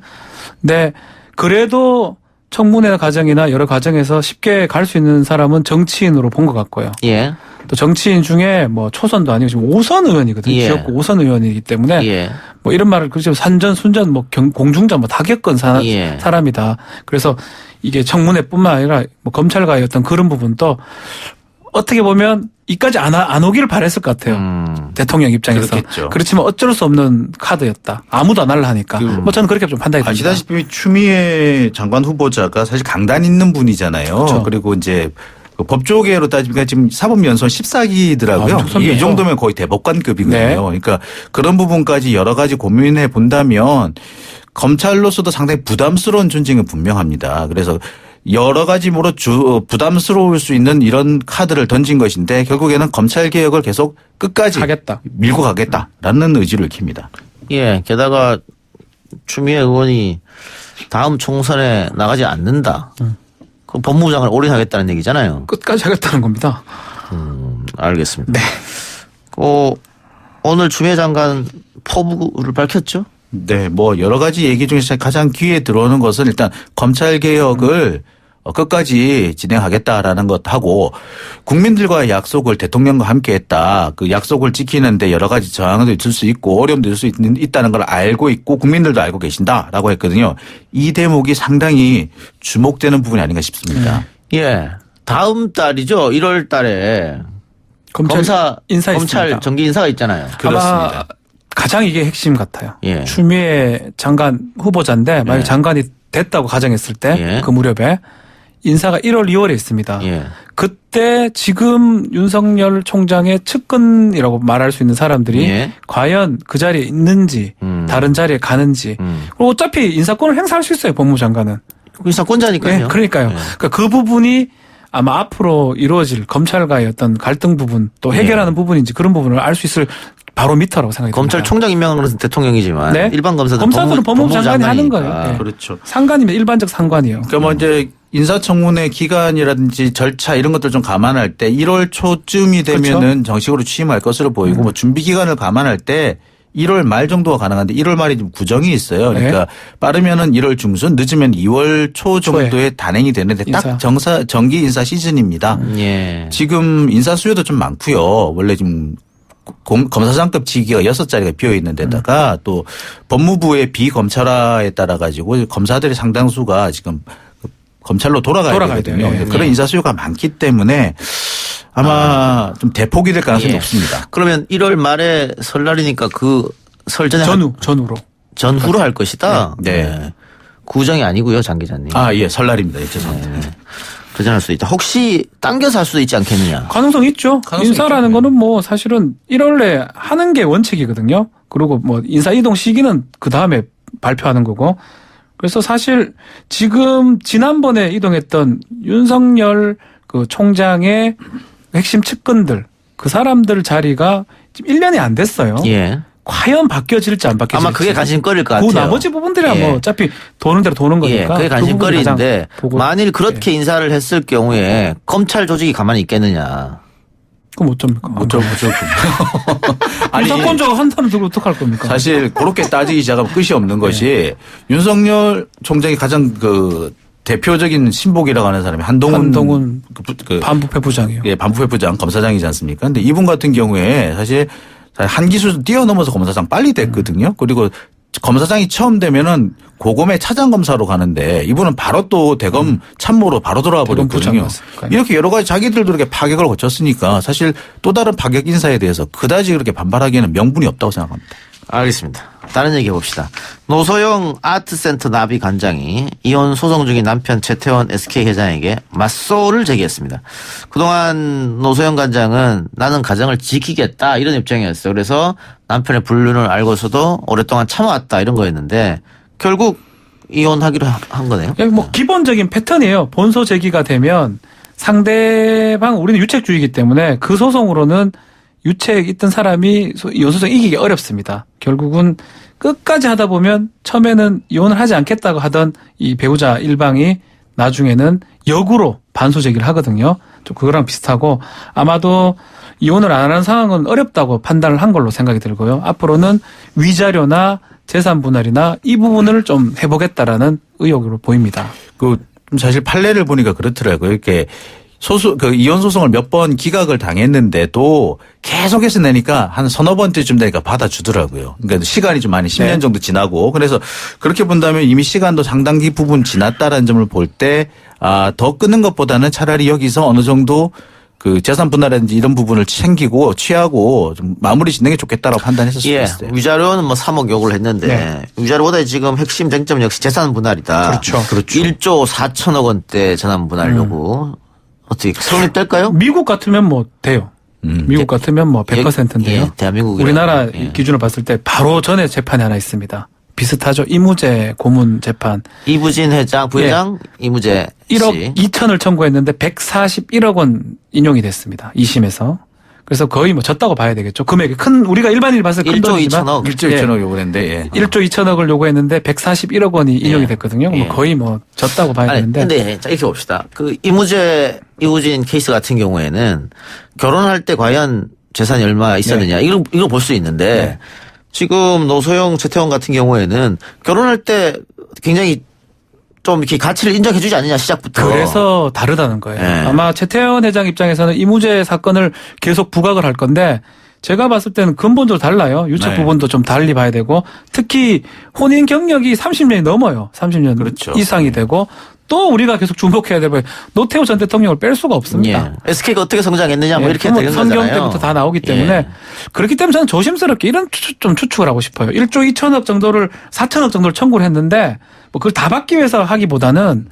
근데 그래도 청문회 과정이나 여러 과정에서 쉽게 갈 수 있는 사람은 정치인으로 본 것 같고요. 예. 또 정치인 중에 뭐 초선도 아니고 지금 5선 의원이거든요. 예. 지역구 5선 의원이기 때문에 예. 뭐 이런 말을 그렇죠. 산전, 순전, 뭐 공중전 뭐 다 겪은 예. 사람이다. 그래서 이게 청문회뿐만 아니라 뭐 검찰과의 어떤 그런 부분도 어떻게 보면 이까지 안 오기를 바랬을 것 같아요. 대통령 입장에서. 그렇겠죠. 그렇지만 어쩔 수 없는 카드였다. 아무도 안 할라 하니까. 뭐 저는 그렇게 좀 판단이 됩니다. 아시다시피 추미애 장관 후보자가 사실 강단 있는 분이잖아요. 그렇죠. 그리고 이제 그 법조계로 따지면 지금 사법연수원 14기더라고요. 이 정도면 거의 대법관급이거든요. 네. 그러니까 그런 부분까지 여러 가지 고민해 본다면 검찰로서도 상당히 부담스러운 존재는 분명합니다. 그래서 여러 가지로 부담스러울 수 있는 이런 카드를 던진 것인데 결국에는 검찰 개혁을 계속 끝까지 하겠다. 밀고 가겠다라는 의지를 킵니다. 예. 게다가 추미애 의원이 다음 총선에 나가지 않는다. 그 법무부장을 올인하겠다는 얘기잖아요. 끝까지 하겠다는 겁니다. 알겠습니다. 네. 오늘 추미애 장관 포부를 밝혔죠? 네, 뭐 여러 가지 얘기 중에서 가장 귀에 들어오는 것은 일단 검찰 개혁을 끝까지 진행하겠다라는 것하고 국민들과의 약속을 대통령과 함께 했다. 그 약속을 지키는데 여러 가지 저항도 있을 수 있고 어려움도 있을 수 있다는 걸 알고 있고 국민들도 알고 계신다라고 했거든요. 이 대목이 상당히 주목되는 부분이 아닌가 싶습니다. 예. 다음 달이죠. 1월 달에 검사 인사 검찰 있습니다. 정기 인사가 있잖아요. 아마 가장 이게 핵심 같아요. 예. 추미애 장관 후보자인데 만약 장관이 됐다고 가정했을 때 그 무렵에 인사가 1월 2월에 있습니다. 예. 그때 지금 윤석열 총장의 측근이라고 말할 수 있는 사람들이 예. 과연 그 자리에 있는지 다른 자리에 가는지 그리고 어차피 인사권을 행사할 수 있어요. 법무부 장관은. 인사권자니까요. 네, 그러니까요. 예. 그러니까 그 부분이 아마 앞으로 이루어질 검찰과의 어떤 갈등 부분 또 해결하는 부분인지 그런 부분을 알 수 있을 바로미터라고 생각이 듭니다. 검찰총장 임명하는 것은 대통령이지만 네? 일반 검사들은 법무부 장관이 하는 거예요. 네. 그렇죠. 상관이면 일반적 상관이요. 그러니까 뭐 이제 인사청문회 기간이라든지 절차 이런 것들 좀 감안할 때 1월 초쯤이 되면은 그렇죠. 정식으로 취임할 것으로 보이고 뭐 준비 기간을 감안할 때 1월 말 정도가 가능한데 1월 말이 좀 구정이 있어요. 그러니까 빠르면은 1월 중순, 늦으면 2월 초 정도에 단행이 되는데 딱 정기 인사 시즌입니다. 예. 지금 인사 수요도 좀 많고요. 원래 지금 검사장급 직위가 6자리가 비어 있는 데다가 또 법무부의 비검찰화에 따라 가지고 검사들의 상당수가 지금 검찰로 돌아가야 되거든요. 돼요. 예. 그런 인사 수요가 많기 때문에 아마 좀 대폭이 될 가능성이 높습니다. 그러면 1월 말에 설날이니까 그 설 전에 전후로 할 것이다. 네. 구정이 아니고요, 장 기자님. 아, 예, 설날입니다. 예, 죄송합니다. 네. 도전할 수도 있다. 혹시 당겨서 할 수도 있지 않겠느냐? 가능성 있죠. 인사라는 거는 뭐 사실은 1월에 하는 게 원칙이거든요. 그리고 뭐 인사 이동 시기는 그 다음에 발표하는 거고. 그래서 사실 지금 지난번에 이동했던 윤석열 그 총장의 핵심 측근들 그 사람들 자리가 지금 1년이 안 됐어요. 예. 과연 바뀌어질지 안 바뀌어질지. 아마 그게 관심거리일 것 같아요. 그 나머지 부분들이야 뭐 어차피 도는 대로 도는 거니까. 예, 그게 관심거리인데 만일 그렇게 인사를 했을 경우에 검찰 조직이 가만히 있겠느냐. 그럼 어쩝니까? 어쩌고. 인사권자가 한탄을 들고 어떡할 겁니까? 사실 그렇게 따지기 시작하면 끝이 없는 것이 윤석열 총장이 가장 그 대표적인 신복이라고 하는 사람이 한동훈 반부패 부장이요. 예, 반부패 부장 검사장이지 않습니까? 근데 이분 같은 경우에 사실 한 기수 뛰어넘어서 검사장 빨리 됐거든요. 그리고 검사장이 처음 되면은 고검의 차장 검사로 가는데 이분은 바로 또 대검 참모로 바로 돌아와 버렸거든요. 이렇게 여러 가지 자기들도 이렇게 파격을 거쳤으니까 사실 또 다른 파격 인사에 대해서 그다지 그렇게 반발하기에는 명분이 없다고 생각합니다. 알겠습니다. 다른 얘기 해봅시다. 노소영 아트센터 나비 관장이 이혼 소송 중인 남편 최태원 SK 회장에게 맞소를 제기했습니다. 그동안 노소영 관장은 나는 가정을 지키겠다 이런 입장이었어요. 그래서 남편의 불륜을 알고서도 오랫동안 참아왔다 이런 거였는데 결국 이혼하기로 한 거네요. 뭐 기본적인 패턴이에요. 본소 제기가 되면 상대방 우리는 유책주의이기 때문에 그 소송으로는 유책 있던 사람이 이혼소송 이기기 어렵습니다. 결국은 끝까지 하다 보면 처음에는 이혼을 하지 않겠다고 하던 이 배우자 일방이 나중에는 역으로 반소 제기를 하거든요. 좀 그거랑 비슷하고 아마도 이혼을 안 하는 상황은 어렵다고 판단을 한 걸로 생각이 들고요. 앞으로는 위자료나 재산 분할이나 이 부분을 좀 해보겠다라는 의욕으로 보입니다. 사실 판례를 보니까 그렇더라고요. 이렇게 이혼 소송을 몇 번 기각을 당했는데도 계속해서 내니까 한 서너 번째쯤 되니까 받아주더라고요. 그러니까 시간이 좀 많이 10년 정도 지나고 그래서 그렇게 본다면 이미 시간도 상당히 부분 지났다라는 점을 볼 때 더 끊는 것보다는 차라리 여기서 어느 정도 그 재산 분할이라든지 이런 부분을 챙기고 취하고 좀 마무리 짓는 게 좋겠다라고 판단했을 수도 있어요. 위자료는 뭐 3억 요구를 했는데 위자료보다 지금 핵심 쟁점 역시 재산 분할이다. 그렇죠. 1조 4천억 원대 재산 분할 요구. 어떻게 성립될까요? 미국 같으면 뭐 돼요. 미국 같으면 뭐 100%인데요. 대한민국 우리나라 기준을 봤을 때 바로 전에 재판이 하나 있습니다. 비슷하죠. 이무재 고문 재판. 이부진 회장, 부회장 이무재 1억 2천을 청구했는데 141억 원 인용이 됐습니다. 2심에서. 그래서 거의 뭐 졌다고 봐야 되겠죠. 금액이 큰 우리가 일반인이 봤을 때 큰 1조 돈이지만 2천억. 1조 2천억 요구했는데 1조 2천억을 요구했는데 141억 원이 인용이 됐거든요. 뭐 거의 뭐 졌다고 봐야 되는데. 근데 자 이렇게 봅시다. 그 이무진 케이스 같은 경우에는 결혼할 때 과연 재산이 얼마 있었느냐 이걸 볼 수 있는데 지금 노소영, 최태원 같은 경우에는 결혼할 때 굉장히 좀 이렇게 가치를 인정해 주지 않느냐 시작부터. 그래서 다르다는 거예요. 아마 최태원 회장 입장에서는 이무재 사건을 계속 부각을 할 건데 제가 봤을 때는 근본적으로 달라요. 유책 부분도 좀 달리 봐야 되고 특히 혼인 경력이 30년이 넘어요. 30년 그렇죠. 이상이 되고 또 우리가 계속 주목해야 되고 노태우 전 대통령을 뺄 수가 없습니다. SK가 어떻게 성장했느냐 뭐 이렇게 되는 거잖아요. 성경 때부터 다 나오기 때문에 그렇기 때문에 저는 조심스럽게 이런 좀 추측을 하고 싶어요. 1조 2천억 정도를 4천억 정도를 청구를 했는데 뭐 그걸 다 받기 위해서 하기보다는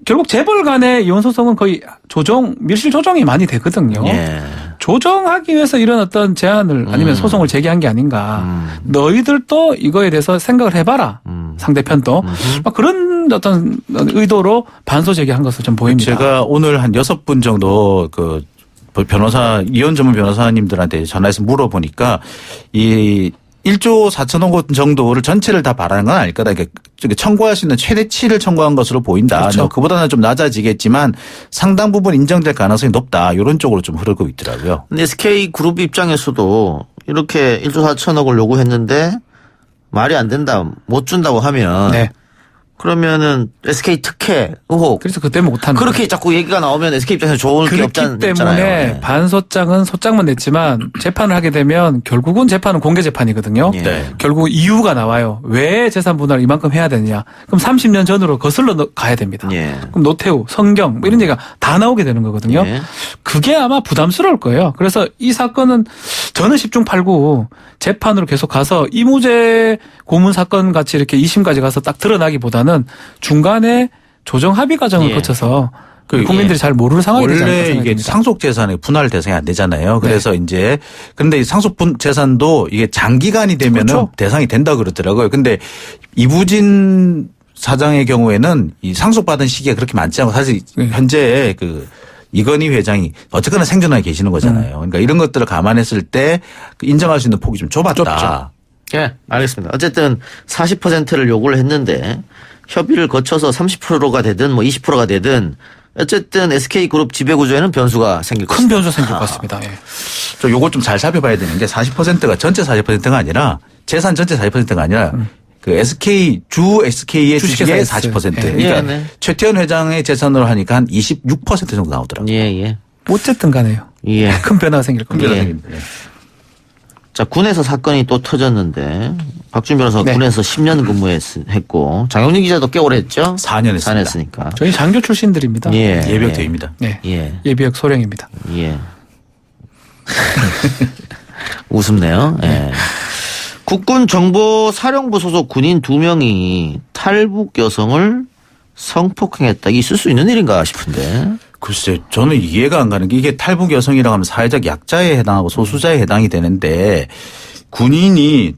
결국 재벌 간의 이혼 소송은 거의 밀실 조정이 많이 되거든요. 조정하기 위해서 이런 어떤 제안을 아니면 소송을 제기한 게 아닌가. 너희들도 이거에 대해서 생각을 해봐라. 상대편도. 막 그런 어떤 의도로 반소 제기한 것으로 좀 보입니다. 제가 오늘 한 6분 정도 그 이혼 전문 변호사님들한테 전화해서 물어보니까 이 1조 4천억 원 정도를 전체를 다 바라는 건 아닐 거다. 청구할 수 있는 최대치를 청구한 것으로 보인다. 그렇죠. 그보다는 좀 낮아지겠지만 상당 부분 인정될 가능성이 높다. 이런 쪽으로 좀 흐르고 있더라고요. 근데 SK그룹 입장에서도 이렇게 1조 4천억을 요구했는데 말이 안 된다. 못 준다고 하면 그러면은 SK 특혜 의혹. 그래서 그 때문에 못하는 그렇게 거예요. 자꾸 얘기가 나오면 SK 입장에서 좋을 게 없잖아요. 그렇기 때문에 반소장은 소장만 냈지만 재판을 하게 되면 결국은 재판은 공개 재판이거든요. 결국 이유가 나와요. 왜 재산 분할을 이만큼 해야 되느냐. 그럼 30년 전으로 거슬러 가야 됩니다. 그럼 노태우, 성경 뭐 이런 얘기가 다 나오게 되는 거거든요. 그게 아마 부담스러울 거예요. 그래서 이 사건은 저는 10중 8구 재판으로 계속 가서 이무재 고문 사건 같이 이렇게 2심까지 가서 딱 드러나기보다는 중간에 조정 합의 과정을 거쳐서 국민들이 잘 모르는 상황이 되지 않을까 원래 생각합니다. 이게 상속 재산의 분할 대상이 안 되잖아요. 그래서 이제 그런데 이 상속 재산도 이게 장기간이 되면은 대상이 된다 그러더라고요. 근데 이부진 사장의 경우에는 이 상속받은 시기가 그렇게 많지 않고 사실 현재 그 이건희 회장이 어쨌거나 생존하게 계시는 거잖아요. 그러니까 이런 것들을 감안했을 때 인정할 수 있는 폭이 좀 좁았다. 알겠습니다. 어쨌든 40%를 요구를 했는데 협의를 거쳐서 30%가 되든 뭐 20%가 되든 어쨌든 SK그룹 지배구조에는 변수가 생길 것 큰 변수가 생길 것 같습니다. 저 요거 좀 잘 살펴봐야 되는 게 40%가 전체 40%가 아니라 재산 전체 40%가 아니라 그 SK의 주식의 40%. 그러니까 최태원 회장의 재산으로 하니까 한 26% 정도 나오더라고요. 어쨌든 간에요. 큰 변화가 생길 겁니다. 자, 군에서 사건이 또 터졌는데 박준 변호사 군에서 10년 근무했고 장영진 기자도 꽤 오래 했죠? 4년 했습니다. 4년 했으니까. 저희 장교 출신들입니다. 예비역대입니다. 예비역 소령입니다. 우습네요. 국군 정보사령부 소속 군인 2명이 탈북 여성을 성폭행했다. 이게 있을 수 있는 일인가 싶은데. 글쎄, 저는 이해가 안 가는 게 이게 탈북 여성이라고 하면 사회적 약자에 해당하고 소수자에 해당이 되는데 군인이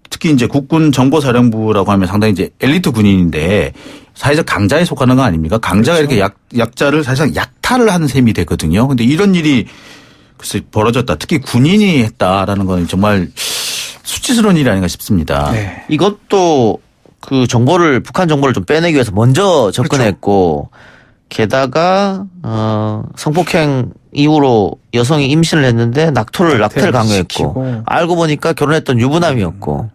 특히 이제 국군 정보사령부라고 하면 상당히 이제 엘리트 군인인데 사회적 강자에 속하는 거 아닙니까? 강자가 이렇게 약자를 사실상 약탈을 하는 셈이 되거든요. 근데 이런 일이 글쎄 벌어졌다. 특히 군인이 했다라는 건 정말 수치스러운 일이 아닌가 싶습니다. 이것도 그 정보를 북한 정보를 좀 빼내기 위해서 먼저 접근했고 게다가 성폭행 이후로 여성이 임신을 했는데 낙태를 강요했고 알고 보니까 결혼했던 유부남이었고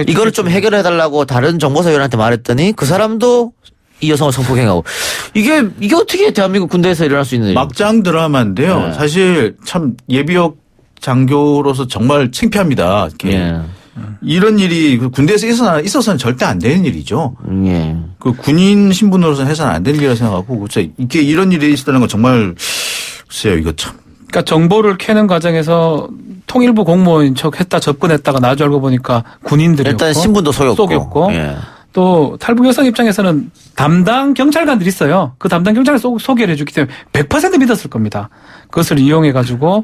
이거를 좀 해결해달라고 다른 정보사위원한테 말했더니 그 사람도 이 여성을 성폭행하고 이게 어떻게 대한민국 군대에서 일어날 수 있는 일입니까? 막장 드라마인데요. 네. 사실 참 예비역 장교로서 정말 창피합니다. 이런 일이 군대에서 있어서는 절대 안 되는 일이죠. 예. 그 군인 신분으로서는 해서는 안 되는 일이라고 생각하고 이게 이런 일이 있었다는 건 정말 글쎄요 이거 참. 그러니까 정보를 캐는 과정에서 통일부 공무원인 척 했다 접근했다가 나중에 알고 보니까 군인들이었고 일단 신분도 속였고. 예. 또 탈북 여성 입장에서는 담당 경찰관들이 있어요. 그 담당 경찰을 소개를 해주기 때문에 100% 믿었을 겁니다. 그것을 이용해 가지고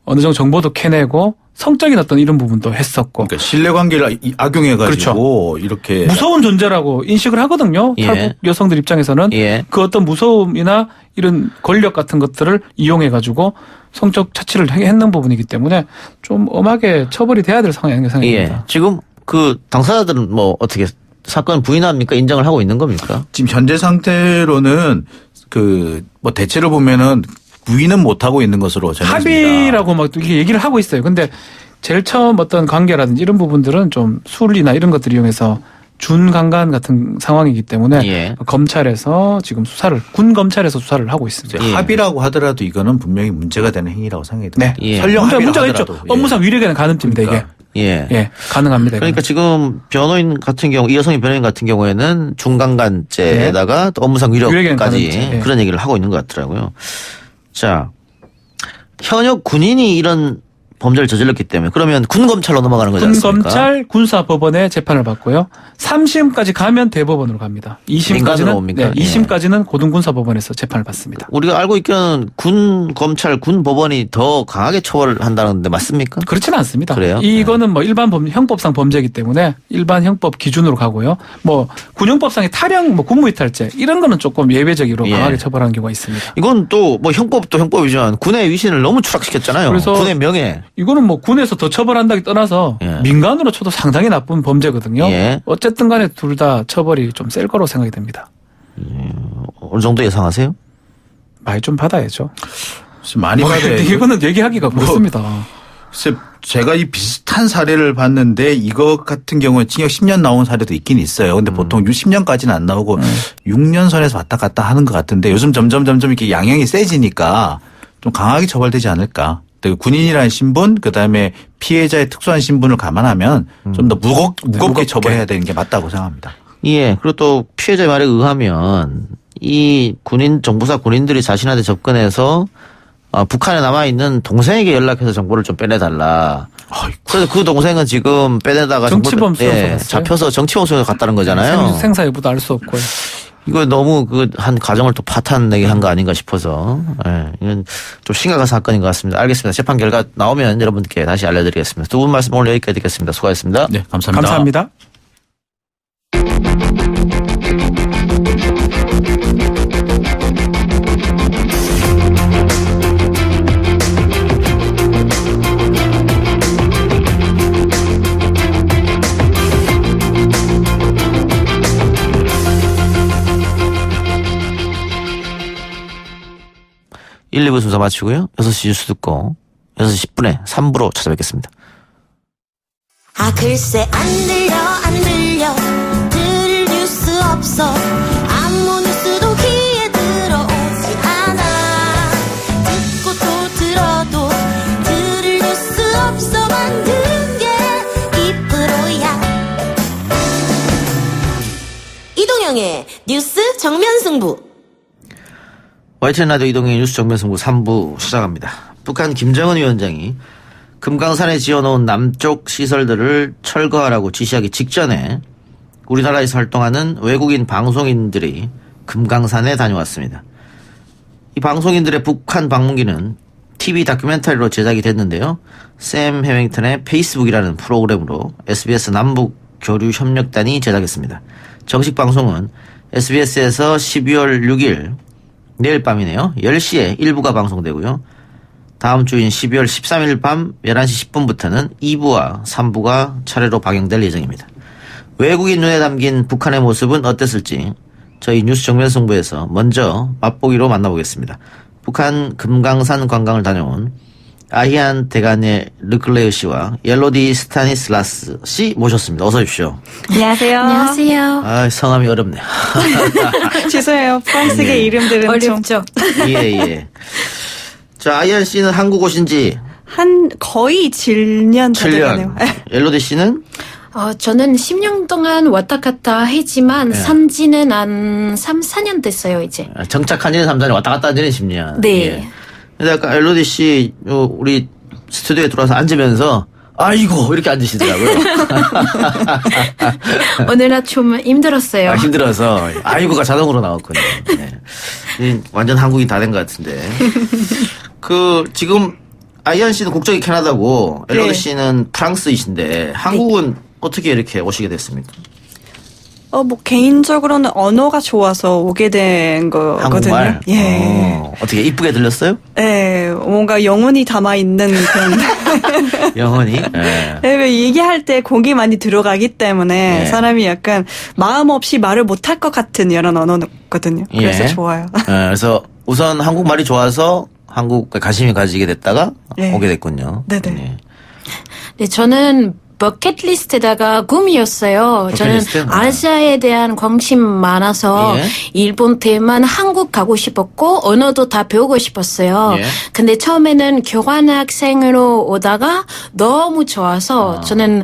어느 정도 정보도 캐내고 성적인 어떤 이런 부분도 했었고. 그러니까 신뢰관계를 악용해가지고 그렇죠. 이렇게 무서운 존재라고 인식을 하거든요. 예. 탈북 여성들 입장에서는 예. 그 어떤 무서움이나 이런 권력 같은 것들을 이용해가지고 성적 차치를 했는 부분이기 때문에 좀 엄하게 처벌이 돼야 될 상황이 아닌가 생각합니다. 예. 지금 그 당사자들은 뭐 어떻게 사건 부인합니까? 인정을 하고 있는 겁니까? 지금 현재 상태로는 그 뭐 대체로 보면은 부인은 못 하고 있는 것으로 전해집니다. 합의라고 막 이렇게 얘기를 하고 있어요. 근데 제일 처음 어떤 관계라든지 이런 부분들은 좀 술이나 이런 것들을 이용해서 준강간 같은 상황이기 때문에 예. 검찰에서 지금 군 검찰에서 수사를 하고 있습니다. 예. 합의라고 하더라도 이거는 분명히 문제가 되는 행위라고 생각이 네. 듭니다. 예. 설령 문제가 있죠. 하더라도. 업무상 위력에는 가능입니다. 그러니까. 이게. 예. 예, 가능합니다. 그러니까 지금 변호인 같은 경우, 이 여성의 변호인 같은 경우에는 중강간죄에다가 또 업무상 위력에는 위력까지 가능죄. 예. 그런 얘기를 하고 있는 것 같더라고요. 자, 현역 군인이 이런 범죄를 저질렀기 때문에 그러면 군검찰로 넘어가는 거지 않습니까? 군검찰 군사법원의 재판을 받고요. 3심까지 가면 대법원으로 갑니다. 민간으로 2심까지는 옵니까? 예. 2심까지는 고등군사법원에서 재판을 받습니다. 우리가 알고 있기로는 군검찰, 군법원이 더 강하게 처벌을 한다는데 맞습니까? 그렇지는 않습니다. 그래요? 이거는 뭐 일반 형법상 범죄이기 때문에 일반 형법 기준으로 가고요. 뭐 군형법상의 탈영, 뭐 군무이탈죄 이런 거는 조금 예외적으로 예. 강하게 처벌하는 경우가 있습니다. 이건 또 뭐 형법도 형법이지만 군의 위신을 너무 추락시켰잖아요. 그래서 군의 명예. 이거는 뭐 군에서 더 처벌한다기 떠나서 예. 민간으로 쳐도 상당히 나쁜 범죄거든요. 예. 어쨌든 간에 둘 다 처벌이 좀 셀 거로 생각이 됩니다. 어느 정도 예상하세요? 많이 좀 받아야죠. 많이 받아야 이거는 얘기하기가 그렇습니다. 글쎄 제가 이 비슷한 사례를 봤는데 이거 같은 경우에 징역 10년 나온 사례도 있긴 있어요. 근데 보통 10년까지는 안 나오고 6년 선에서 왔다 갔다 하는 것 같은데 요즘 점점 이렇게 양형이 세지니까 좀 강하게 처벌되지 않을까. 군인이라는 신분, 그다음에 피해자의 특수한 신분을 감안하면 좀 더 무겁게 처벌해야 되는 게 맞다고 생각합니다. 예. 그리고 또 피해자의 말에 의하면 이 정부사 군인들이 자신한테 접근해서 북한에 남아있는 동생에게 연락해서 정보를 좀 빼내달라. 그래서 그 동생은 지금 빼내다가 정치범 수용소 잡혀서 정치범 수용소 갔다는 거잖아요. 생사 여부도 알 수 없고요. 이거 너무 한 가정을 또 파탄내게 한 거 아닌가 싶어서 이건 좀 심각한 사건인 것 같습니다. 알겠습니다. 재판 결과 나오면 여러분께 다시 알려드리겠습니다. 두 분 말씀 오늘 여기까지 듣겠습니다. 수고하셨습니다. 네, 감사합니다. 감사합니다. 일, 2부 순서 마치고요. 6시 뉴스 듣고 6시 10분에 3부로 찾아뵙겠습니다. 글쎄 안 들려 들을 뉴스 없어 아무 뉴스도 귀에 들어오지 않아 듣고 또 들어도 들을 뉴스 없어 만든 게 이 프로야 이동영의 뉴스 정면승부. YTN 라디오 이동의 뉴스 정면승부 3부 시작합니다. 북한 김정은 위원장이 금강산에 지어놓은 남쪽 시설들을 철거하라고 지시하기 직전에 우리나라에서 활동하는 외국인 방송인들이 금강산에 다녀왔습니다. 이 방송인들의 북한 방문기는 TV 다큐멘터리로 제작이 됐는데요. 샘 해밍턴의 페이스북이라는 프로그램으로 SBS 남북교류협력단이 제작했습니다. 정식 방송은 SBS에서 12월 6일 내일 밤이네요. 10시에 1부가 방송되고요. 다음 주인 12월 13일 밤 11시 10분부터는 2부와 3부가 차례로 방영될 예정입니다. 외국인 눈에 담긴 북한의 모습은 어땠을지 저희 뉴스 정면 승부에서 먼저 맛보기로 만나보겠습니다. 북한 금강산 관광을 다녀온 아히안 대간의 르클레르 씨와 옐로디 스타니슬라스 씨 모셨습니다. 어서 오십시오. 안녕하세요. 안녕하세요. 아, 성함이 어렵네요. 죄송해요. 프랑스계 예. 이름들은 어렵죠. 예. 자, 아히안 씨는 한국 오신지 한 거의 7년 다 7년. 돼가네요. 옐로디 씨는 저는 10년 동안 왔다 갔다 했지만 산지는 한 3, 4년 됐어요, 이제. 정착한 지는 3년, 왔다 갔다 한 지는 10년. 네. 예. 근데 아까 옐로디 씨 우리 스튜디오에 들어와서 앉으면서 아이고 이렇게 앉으시더라고요. 오늘은 좀 힘들었어요. 힘들어서 아이고가 자동으로 나왔군요. 네. 완전 한국인 다 된 것 같은데. 지금 아이안 씨는 국적이 캐나다고 옐로디 네. 씨는 프랑스이신데 한국은 어떻게 이렇게 오시게 됐습니까? 뭐 개인적으로는 언어가 좋아서 오게 된 거거든요. 한국말? 예. 어떻게 이쁘게 들렸어요? 예, 뭔가 영혼이 담아 있는 그런. 영혼이? 왜 얘기할 때 공이 많이 들어가기 때문에 예. 사람이 약간 마음 없이 말을 못할 것 같은 이런 언어거든요. 그래서 예. 좋아요. 그래서 우선 한국말이 좋아서 한국에 관심이 가지게 됐다가 예. 오게 됐군요. 네네. 네, 저는 버킷리스트다가 꿈이었어요. 버킷리스트? 저는 아시아에 대한 관심 많아서 예. 일본, 대만, 한국 가고 싶었고 언어도 다 배우고 싶었어요. 예. 근데 처음에는 교환학생으로 오다가 너무 좋아서 저는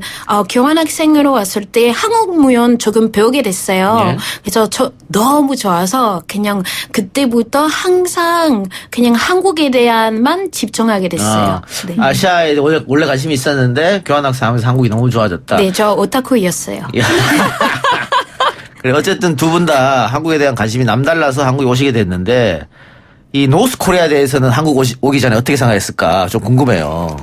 교환학생으로 왔을 때 한국 무용 조금 배우게 됐어요. 예. 그래서 너무 좋아서 그냥 그때부터 항상 그냥 한국에 대한만 집중하게 됐어요. 네. 아시아에 원래 관심이 있었는데 교환학생 하면서 한국이 너무 좋아졌다. 네, 저 오타쿠였어요. 그래 어쨌든 두 분 다 한국에 대한 관심이 남달라서 한국에 오시게 됐는데 이 노스 코리아에 대해서는 한국 오기 전에 어떻게 생각했을까 좀 궁금해요.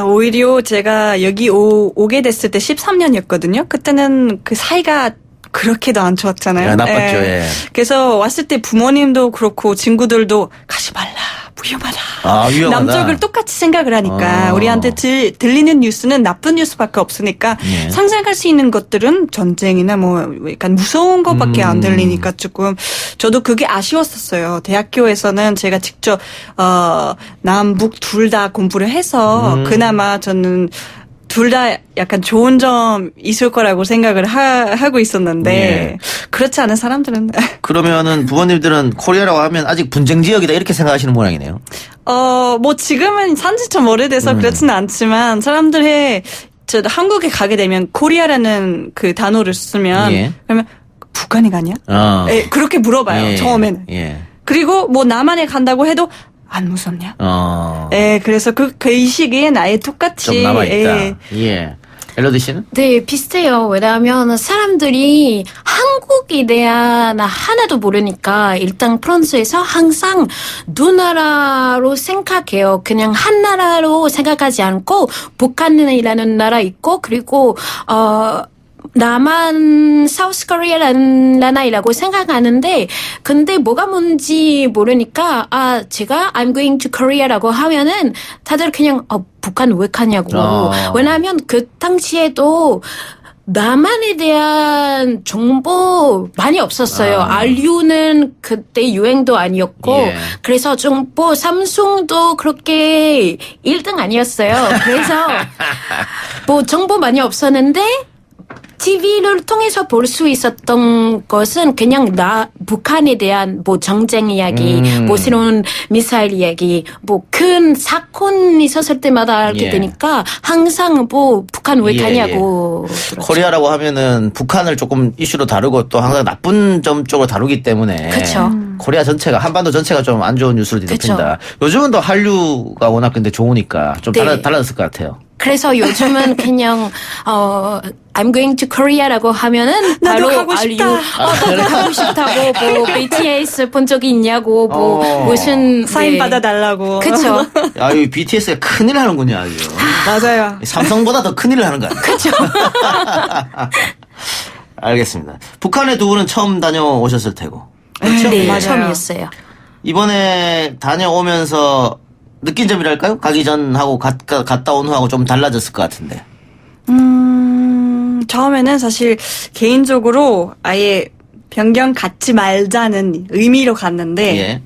오히려 제가 여기 오게 됐을 때 13년이었거든요. 그때는 그 사이가 그렇게도 안 좋았잖아요. 나빴죠. 예. 그래서 왔을 때 부모님도 그렇고 친구들도 가지 말라. 위험하다. 위험하다. 남쪽을 똑같이 생각을 하니까 우리한테 들리는 뉴스는 나쁜 뉴스밖에 없으니까 예. 상상할 수 있는 것들은 전쟁이나 뭐 약간 무서운 것밖에 안 들리니까 조금 저도 그게 아쉬웠었어요. 대학교에서는 제가 직접 남북 둘 다 공부를 해서 그나마 저는 둘 다 약간 좋은 점 있을 거라고 생각을 하고 있었는데 예. 그렇지 않은 사람들은 그러면은 부모님들은 코리아라고 하면 아직 분쟁 지역이다 이렇게 생각하시는 모양이네요. 뭐 지금은 산지 좀 오래돼서 그렇지는 않지만 사람들의 저 한국에 가게 되면 코리아라는 그 단어를 쓰면 예. 그러면 북한이 가냐? 그렇게 물어봐요. 예. 처음에는. 예. 그리고 뭐 남한에 간다고 해도 안 무섭냐? 그래서 그 의식이 나의 똑같이 좀 남아있다. 예. 멜로디 씨는? 네, 비슷해요. 왜냐하면 사람들이 한국에 대한 하나도 모르니까 일단 프랑스에서 항상 두 나라로 생각해요. 그냥 한 나라로 생각하지 않고 북한이라는 나라 있고 그리고 남한 사우스 코리아라는 나라라고 생각하는데 근데 뭐가 뭔지 모르니까 제가 I'm going to Korea라고 하면은 다들 그냥 북한 왜 가냐고. 왜냐하면 그 당시에도 남한에 대한 정보 많이 없었어요. 알류는 그때 유행도 아니었고 그래서 정보 삼성도 그렇게 1등 아니었어요. 그래서 뭐 정보 많이 없었는데 TV를 통해서 볼 수 있었던 것은 그냥 북한에 대한 뭐 정쟁 이야기, 뭐 새로운 미사일 이야기, 뭐 큰 사건 있었을 때마다 알게 되니까 항상 뭐 북한 왜 가냐고. 그렇죠. 코리아라고 하면은 북한을 조금 이슈로 다루고 또 항상 나쁜 점 쪽으로 다루기 때문에 그렇죠. 코리아 전체가 한반도 전체가 좀 안 좋은 뉴스를 뒤덮인다. 요즘은 더 한류가 워낙 근데 좋으니까 좀 달라졌을 것 같아요. 그래서 요즘은 그냥 I'm going to Korea라고 하면은 나도 바로 가고 싶다. 나도 가고 싶다고 뭐 BTS 본 적이 있냐고 뭐 무슨 사인 받아달라고. 그렇죠. 이 BTS가 큰일 하는군요 아주. 맞아요. 삼성보다 더 큰일을 하는 거 같아요. 그렇죠. 알겠습니다. 북한에 두 분은 처음 다녀오셨을 테고. 그렇죠? 네, 맞아요. 처음이었어요. 이번에 다녀오면서 느낀 점이랄까요? 가기 전하고 갔다 온 후하고 좀 달라졌을 것 같은데. 처음에는 사실 개인적으로 아예 변경 갖지 말자는 의미로 갔는데 예.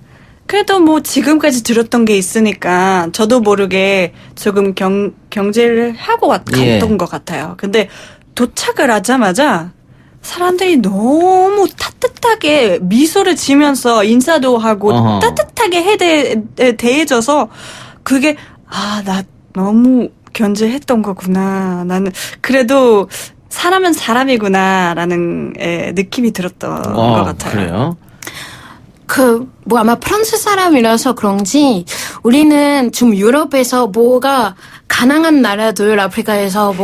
그래도 뭐 지금까지 들었던 게 있으니까 저도 모르게 조금 경제를 하고 갔던 것 같아요. 근데 도착을 하자마자 사람들이 너무 따뜻하게 미소를 지면서 인사도 하고 따뜻하게 대해줘서 그게 나 너무 견제했던 거구나. 나는 그래도 사람은 사람이구나라는 느낌이 들었던 것 같아요. 그래요? 아마 프랑스 사람이라서 그런지 우리는 좀 유럽에서 뭐가 가난한 나라들 아프리카에서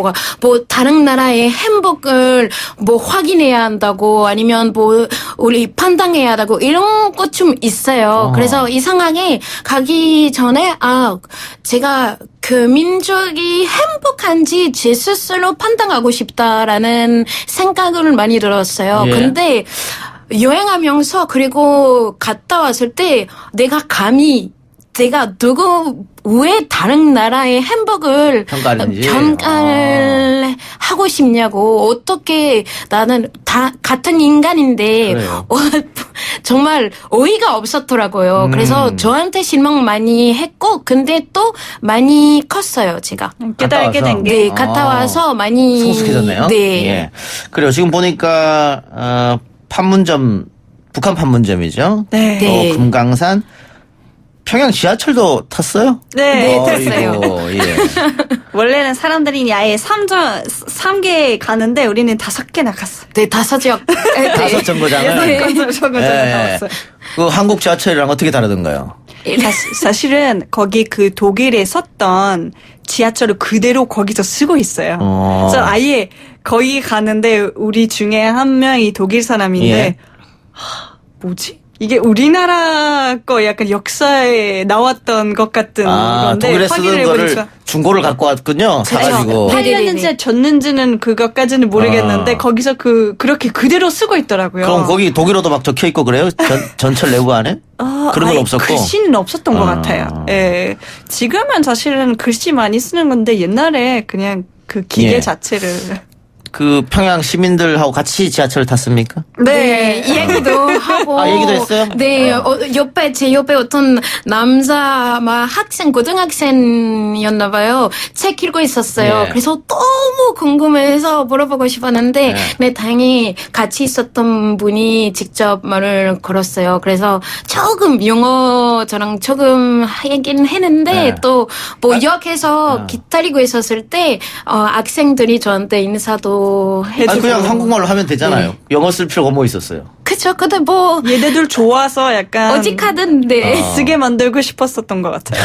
다른 나라의 행복을 확인해야 한다고 아니면 우리 판단해야 한다고 이런 것 좀 있어요. 그래서 이상하게 가기 전에 제가 그 민족이 행복한지 제 스스로 판단하고 싶다라는 생각을 많이 들었어요. 예. 근데 여행하면서 그리고 갔다 왔을 때 내가 왜 다른 나라의 행복을 평가를 하고 싶냐고. 어떻게 나는 다 같은 인간인데 정말 어이가 없었더라고요. 그래서 저한테 실망 많이 했고 근데 또 많이 컸어요. 제가 깨달게 된 게. 네, 갔다 와서 많이 성숙해졌네요. 네. 예. 그래요. 지금 보니까 판문점 북한 판문점이죠. 네. 금강산 평양 지하철도 탔어요? 네, 탔어요. 예. 원래는 사람들이 아예 3개 가는데 우리는 5개나 갔어요. 네, 5역. 5 정거장을. 네. 정거장을 나왔어요. 그 한국 지하철이랑 어떻게 다르던가요? 사실은 거기 그 독일에 썼던 지하철을 그대로 거기서 쓰고 있어요. 그래서 아예 거기 가는데 우리 중에 한 명이 독일 사람인데 뭐지? 이게 우리나라 거 약간 역사에 나왔던 것 같은 건데 독일에 쓰던 거를 중고를 갖고 왔군요. 사가지고. 팔렸는지 졌는지는 그것까지는 모르겠는데 거기서 그렇게 그대로 쓰고 있더라고요. 그럼 거기 독일어도 막 적혀 있고 그래요? 전철 내부 안에? 그런 건 없었고. 글씨는 없었던 것 같아요. 예. 지금은 사실은 글씨 많이 쓰는 건데 옛날에 그냥 그 기계 자체를. 그 평양 시민들하고 같이 지하철을 탔습니까? 네, 얘기도 하고. 얘기도 했어요? 네, 제 옆에 어떤 남자, 고등학생이었나 봐요. 책 읽고 있었어요. 그래서 너무 궁금해서 물어보고 싶었는데, 다행히 같이 있었던 분이 직접 말을 걸었어요. 그래서 조금 영어 저랑 조금 얘기는 했는데, 또 역에서 기다리고 있었을 때, 학생들이 저한테 인사도 해주고. 그냥 한국말로 하면 되잖아요. 영어 쓸 필요가 뭐 있었어요? 그쵸. 근데 얘네들 좋아서 약간. 어직하던데. 쓰게 만들고 싶었었던 것 같아요.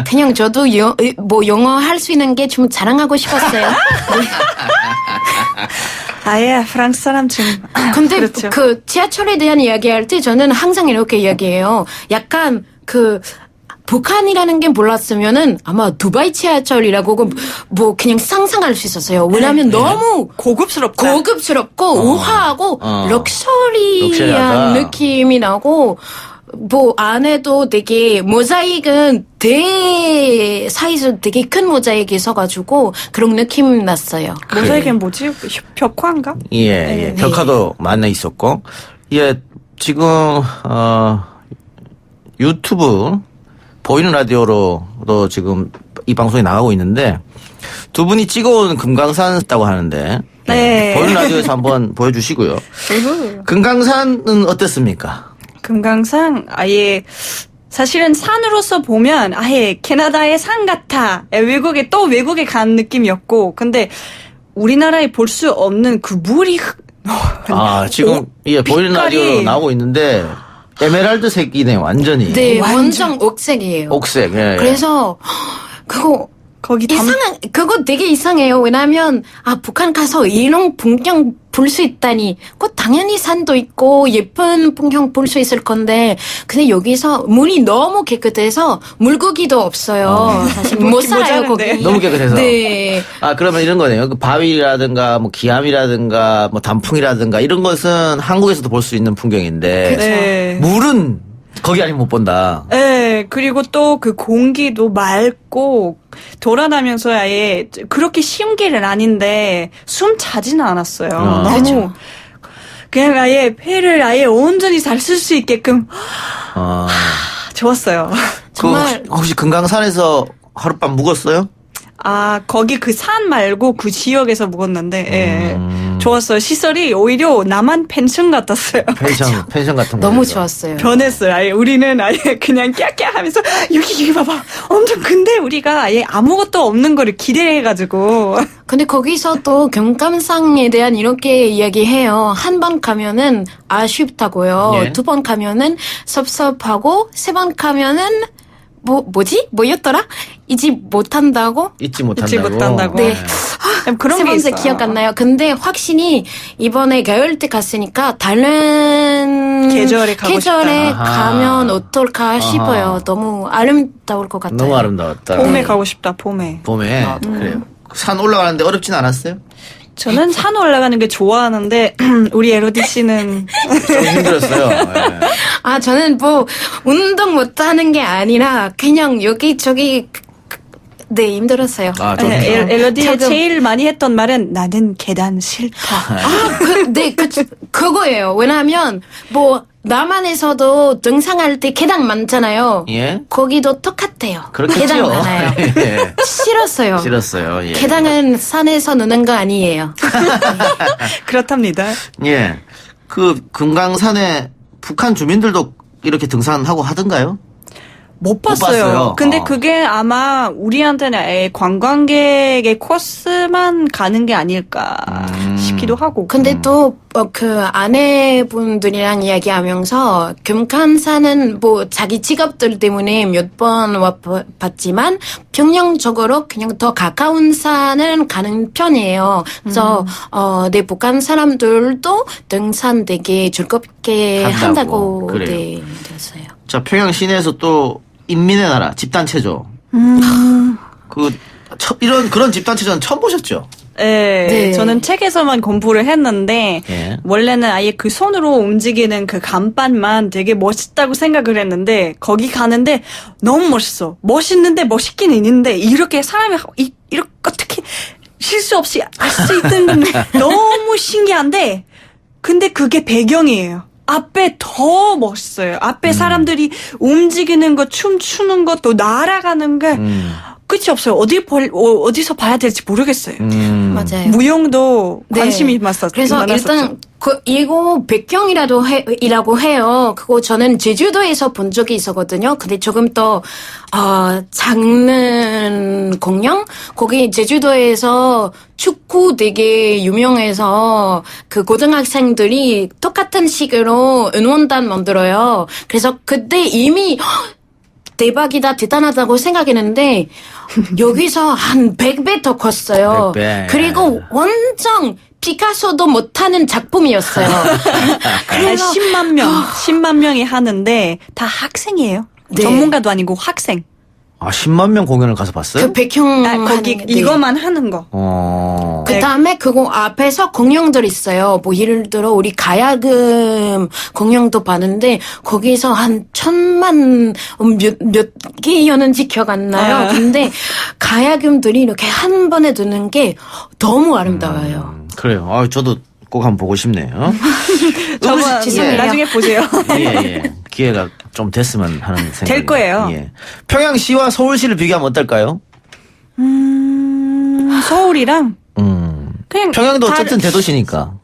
그냥 저도 영어 할 수 있는 게 좀 자랑하고 싶었어요. 아예 프랑스 사람 좀. 근데 그렇죠. 그 지하철에 대한 이야기할 때 저는 항상 이렇게 이야기해요. 약간 북한이라는 게 몰랐으면은 아마 두바이 지하철이라고 그냥 상상할 수 있었어요. 왜냐하면 너무 고급스럽고 우아하고 럭셔리한 느낌이 나고 안에도 되게 모자익은 사이즈 되게 큰 모자익이 있어가지고 그런 느낌 났어요. 모자익은 뭐지? 벽화인가? 예. 벽화도 많이 있었고 지금 유튜브 보이는 라디오로도 지금 이 방송이 나가고 있는데 두 분이 찍어온 금강산 있다고 하는데 보이는 라디오에서 한번 보여주시고요. 금강산은 어땠습니까? 금강산 아예 사실은 산으로서 보면 아예 캐나다의 산 같아. 외국에 간 느낌이었고 근데 우리나라에 볼 수 없는 그 물이 지금 보이는 라디오로 나오고 있는데 에메랄드 색이네 완전히. 네, 완전 옥색이에요. 옥색. 그래서 거기 그거 되게 이상해요. 왜냐하면 북한 가서 이런 풍경 볼 수 있다니. 당연히 산도 있고 예쁜 풍경 볼 수 있을 건데 근데 여기서 물이 너무 깨끗해서 물고기도 없어요. 사실 못 살아요 거기. 너무 깨끗해서. 네. 그러면 이런 거네요. 바위라든가 기암이라든가 단풍이라든가 이런 것은 한국에서도 볼 수 있는 풍경인데 물은 거기 아니면 못 본다. 네, 그리고 또 그 공기도 맑고 돌아다니면서 아예 그렇게 쉬운 길은 아닌데 숨 차지는 않았어요. 너무 그렇죠. 그냥 아예 폐를 아예 온전히 잘 쓸 수 있게끔 좋았어요. 정말 혹시 금강산에서 하룻밤 묵었어요? 아, 거기 그 산 말고 그 지역에서 묵었는데, 예. 좋았어요. 시설이 오히려 남한 펜션 같았어요. 펜션 같은 거. 너무 좋았어요. 변했어요. 아예 우리는 아예 그냥 깨깨 하면서, 여기 봐봐. 엄청 근데 우리가 아예 아무것도 없는 거를 기대해가지고. 근데 거기서 또 금감산에 대한 이렇게 이야기해요. 한 번 가면은 아쉽다고요. 예. 두 번 가면은 섭섭하고, 세 번 가면은 뭐였더라? 잊지 못한다고? 잊지 못한다고. 네. 그런 세 게 번째 있어요. 기억 안 나요. 근데 확실히 이번에 겨울 때 갔으니까 다른 계절에 가고 계절에 싶다. 가면 어떨까 싶어요. 너무 아름다울 것 같아요. 너무 아름다웠다. 봄에 가고 싶다, 봄에. 봄에. 그래요. 산 올라가는데 어렵진 않았어요? 저는 산 올라가는 게 좋아하는데, 우리 에로디 씨는. 좀 힘들었어요. 네. 아, 저는 운동 못하는 게 아니라 그냥 여기저기 네, 힘들었어요. 엘로디가 제일 많이 했던 말은 나는 계단 싫다. 그거예요. 왜냐하면 남한에서도 등산할 때 계단 많잖아요. 예. 거기도 똑같아요. 그렇겠죠. 계단 많아요. 예. 싫었어요. 예. 계단은 산에서 노는 거 아니에요. 그렇답니다. 예. 그 금강산에 북한 주민들도 이렇게 등산하고 하던가요? 못 봤어요. 근데 그게 아마 우리한테는 아예 관광객의 코스만 가는 게 아닐까 싶기도 하고. 근데 또 그 아내분들이랑 이야기하면서 금강산은 자기 직업들 때문에 몇 번 와봤지만 평형적으로 그냥 더 가까운 산을 가는 편이에요. 그래서 네, 북한 사람들도 등산 되게 즐겁게 한다고 네, 들었어요. 자, 평양 시내에서 또 인민의 나라 집단체조. 그런 집단체조는 처음 보셨죠? 네. 저는 책에서만 공부를 했는데 예. 원래는 아예 그 손으로 움직이는 그 간판만 되게 멋있다고 생각을 했는데 거기 가는데 너무 멋있어. 멋있는데 멋있긴 있는데 이렇게 사람이 이렇게 어떻게 실수 없이 할 수 있는 너무 신기한데 근데 그게 배경이에요. 앞에 더 멋있어요. 앞에 사람들이 움직이는 것, 춤추는 것, 또 날아가는 게 끝이 없어요. 어디서 봐야 될지 모르겠어요. 맞아요. 무용도 관심이 많았어요. 그래서 일단 이거 백경이라고 해요. 그거 저는 제주도에서 본 적이 있었거든요. 근데 조금 더 작은 공연? 거기 제주도에서 축구 되게 유명해서 그 고등학생들이 똑같은 식으로 응원단 만들어요. 그래서 그때 이미 대박이다, 대단하다고 생각했는데 여기서 한 100배 더 컸어요. 100배. 그리고 완전 피카소도 못하는 작품이었어요. 그래서 10만 명이 하는데 다 학생이에요. 네. 전문가도 아니고 학생. 아, 10만 명 공연을 가서 봤어요? 그 백형 거기 이거만 하는 거. 그 다음에 그거 앞에서 공연들 있어요. 예를 들어 우리 가야금 공연도 봤는데 거기서 한 1000만 몇 개였는지 기억 안 나요. 근데 가야금들이 이렇게 한 번에 드는 게 너무 아름다워요. 그래요. 저도 꼭 한번 보고 싶네요. 저번 나중에 보세요. 예. 기회가 좀 됐으면 하는 생각이 될 거예요. 예. 평양시와 서울시를 비교하면 어떨까요? 서울이랑 그냥 평양도 어쨌든 대도시니까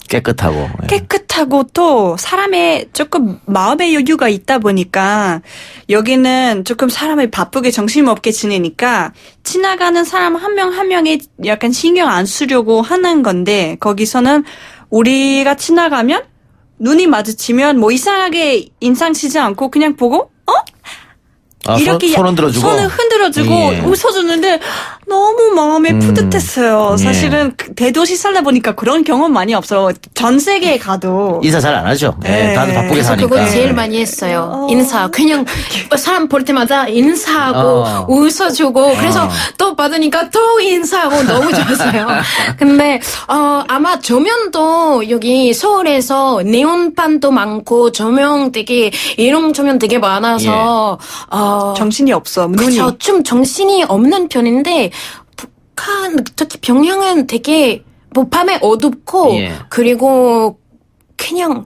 깨끗하고 깨끗하고 또 사람의 조금 마음의 여유가 있다 보니까 여기는 조금 사람이 바쁘게 정신없게 지내니까 지나가는 사람 한 명 한 명이 약간 신경 안 쓰려고 하는 건데 거기서는 우리가 지나가면 눈이 마주치면 이상하게 인상 쓰지 않고 그냥 보고 이렇게 손 흔들어주고 손을 흔들어주고 웃어주는데 너무 마음이 뿌듯했어요. 사실은 대도시 살다 보니까 그런 경험 많이 없어. 전 세계에 가도 인사 잘 안 하죠. 네, 다들 바쁘게 그래서 사니까. 그거 제일 많이 했어요. 인사. 그냥 사람 볼 때마다 인사하고 웃어주고 그래서 또 받으니까 또 인사하고 너무 좋았어요. 근데 아마 조명도 여기 서울에서 네온판도 많고 조명 되게 이런 조명 되게 많아서 정신이 없어. 눈이. 그렇죠. 좀 정신이 없는 편인데 북한 특히 평양은 되게 뭐 밤에 어둡고 그리고 그냥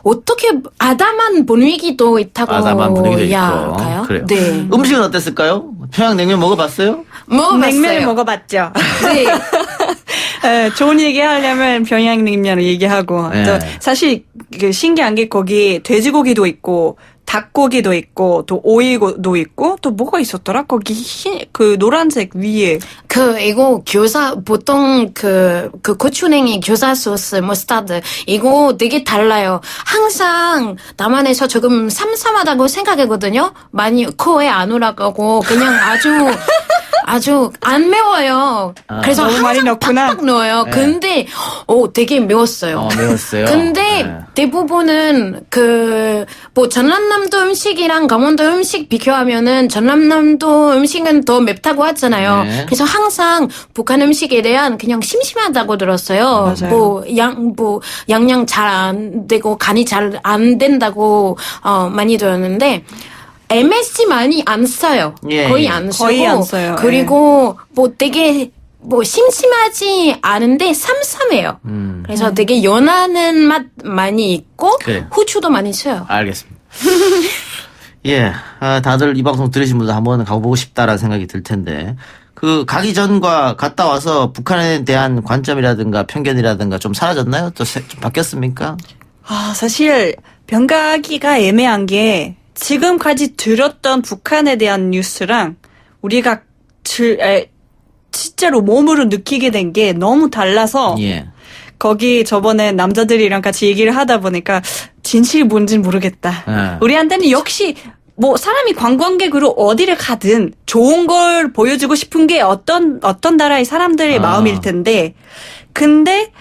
어떻게 아담한 분위기도 있다고 아담한 분위기도 있고. 할까요? 그래요. 네. 음식은 어땠을까요? 평양냉면 먹어봤어요? 냉면을 먹어봤죠. 네. 네, 좋은 얘기 하려면 평양냉면을 얘기하고 네. 또 사실 그 신기한 게 거기 돼지고기도 있고 닭고기도 있고 또 오이도 있고 또 뭐가 있었더라? 거기 그 노란색 위에 이거 교사 보통 그 고추냉이 교사 소스 머스타드 이거 되게 달라요. 항상 남한에서 조금 삼삼하다고 생각하거든요. 많이 코에 안 올라가고 그냥 아주 안 매워요. 그래서 너무 많이 항상 넣구나. 팍팍 넣어요. 네. 근데 되게 매웠어요. 매웠어요. 근데 네. 대부분은 뭐 전남남도 음식이랑 강원도 음식 비교하면은 전남남도 음식은 더 맵다고 하잖아요. 네. 그래서 항상 북한 음식에 대한 그냥 심심하다고 들었어요. 맞아요. 양념 잘 안 되고 간이 잘 안 된다고 많이 들었는데 MSG 많이 안 써요. 예, 거의 예. 안 쓰고. 거의 안 써요. 그리고 뭐 되게 심심하지 않은데 삼삼해요. 그래서 되게 연하는 맛 많이 있고 그래요. 후추도 많이 써요. 알겠습니다. 예, 다들 이 방송 들으신 분들 한번 가보고 싶다라는 생각이 들 텐데, 가기 전과 갔다 와서 북한에 대한 관점이라든가 편견이라든가 좀 사라졌나요? 좀 바뀌었습니까? 사실 변가기가 애매한 게 지금까지 들었던 북한에 대한 뉴스랑 우리가 실제로 몸으로 느끼게 된 게 너무 달라서 거기 저번에 남자들이랑 같이 얘기를 하다 보니까 진실이 뭔지는 모르겠다. 우리한테는 역시 뭐 사람이 관광객으로 어디를 가든 좋은 걸 보여주고 싶은 게 어떤 나라의 사람들의 마음일 텐데 근데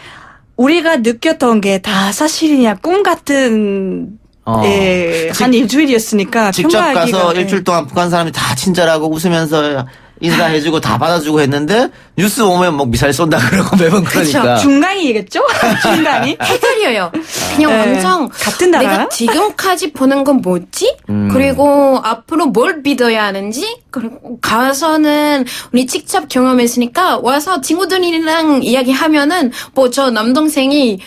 우리가 느꼈던 게 다 사실이냐 꿈 같은 한 일주일이었으니까 직접 평가하기가, 가서 일주일 동안 북한 사람이 다 친절하고 웃으면서 인사해주고 다 받아주고 했는데 뉴스 오면 뭐 미사일 쏜다 그러고 매번 그러니까. 그렇죠. 중간이겠죠? 중간이 헷갈려요. 그냥 완전 같은 나라? 내가 지금까지 보는 건 뭐지? 그리고 앞으로 뭘 믿어야 하는지? 그리고 가서는 우리 직접 경험했으니까 와서 친구들이랑 이야기하면은 뭐 저 남동생이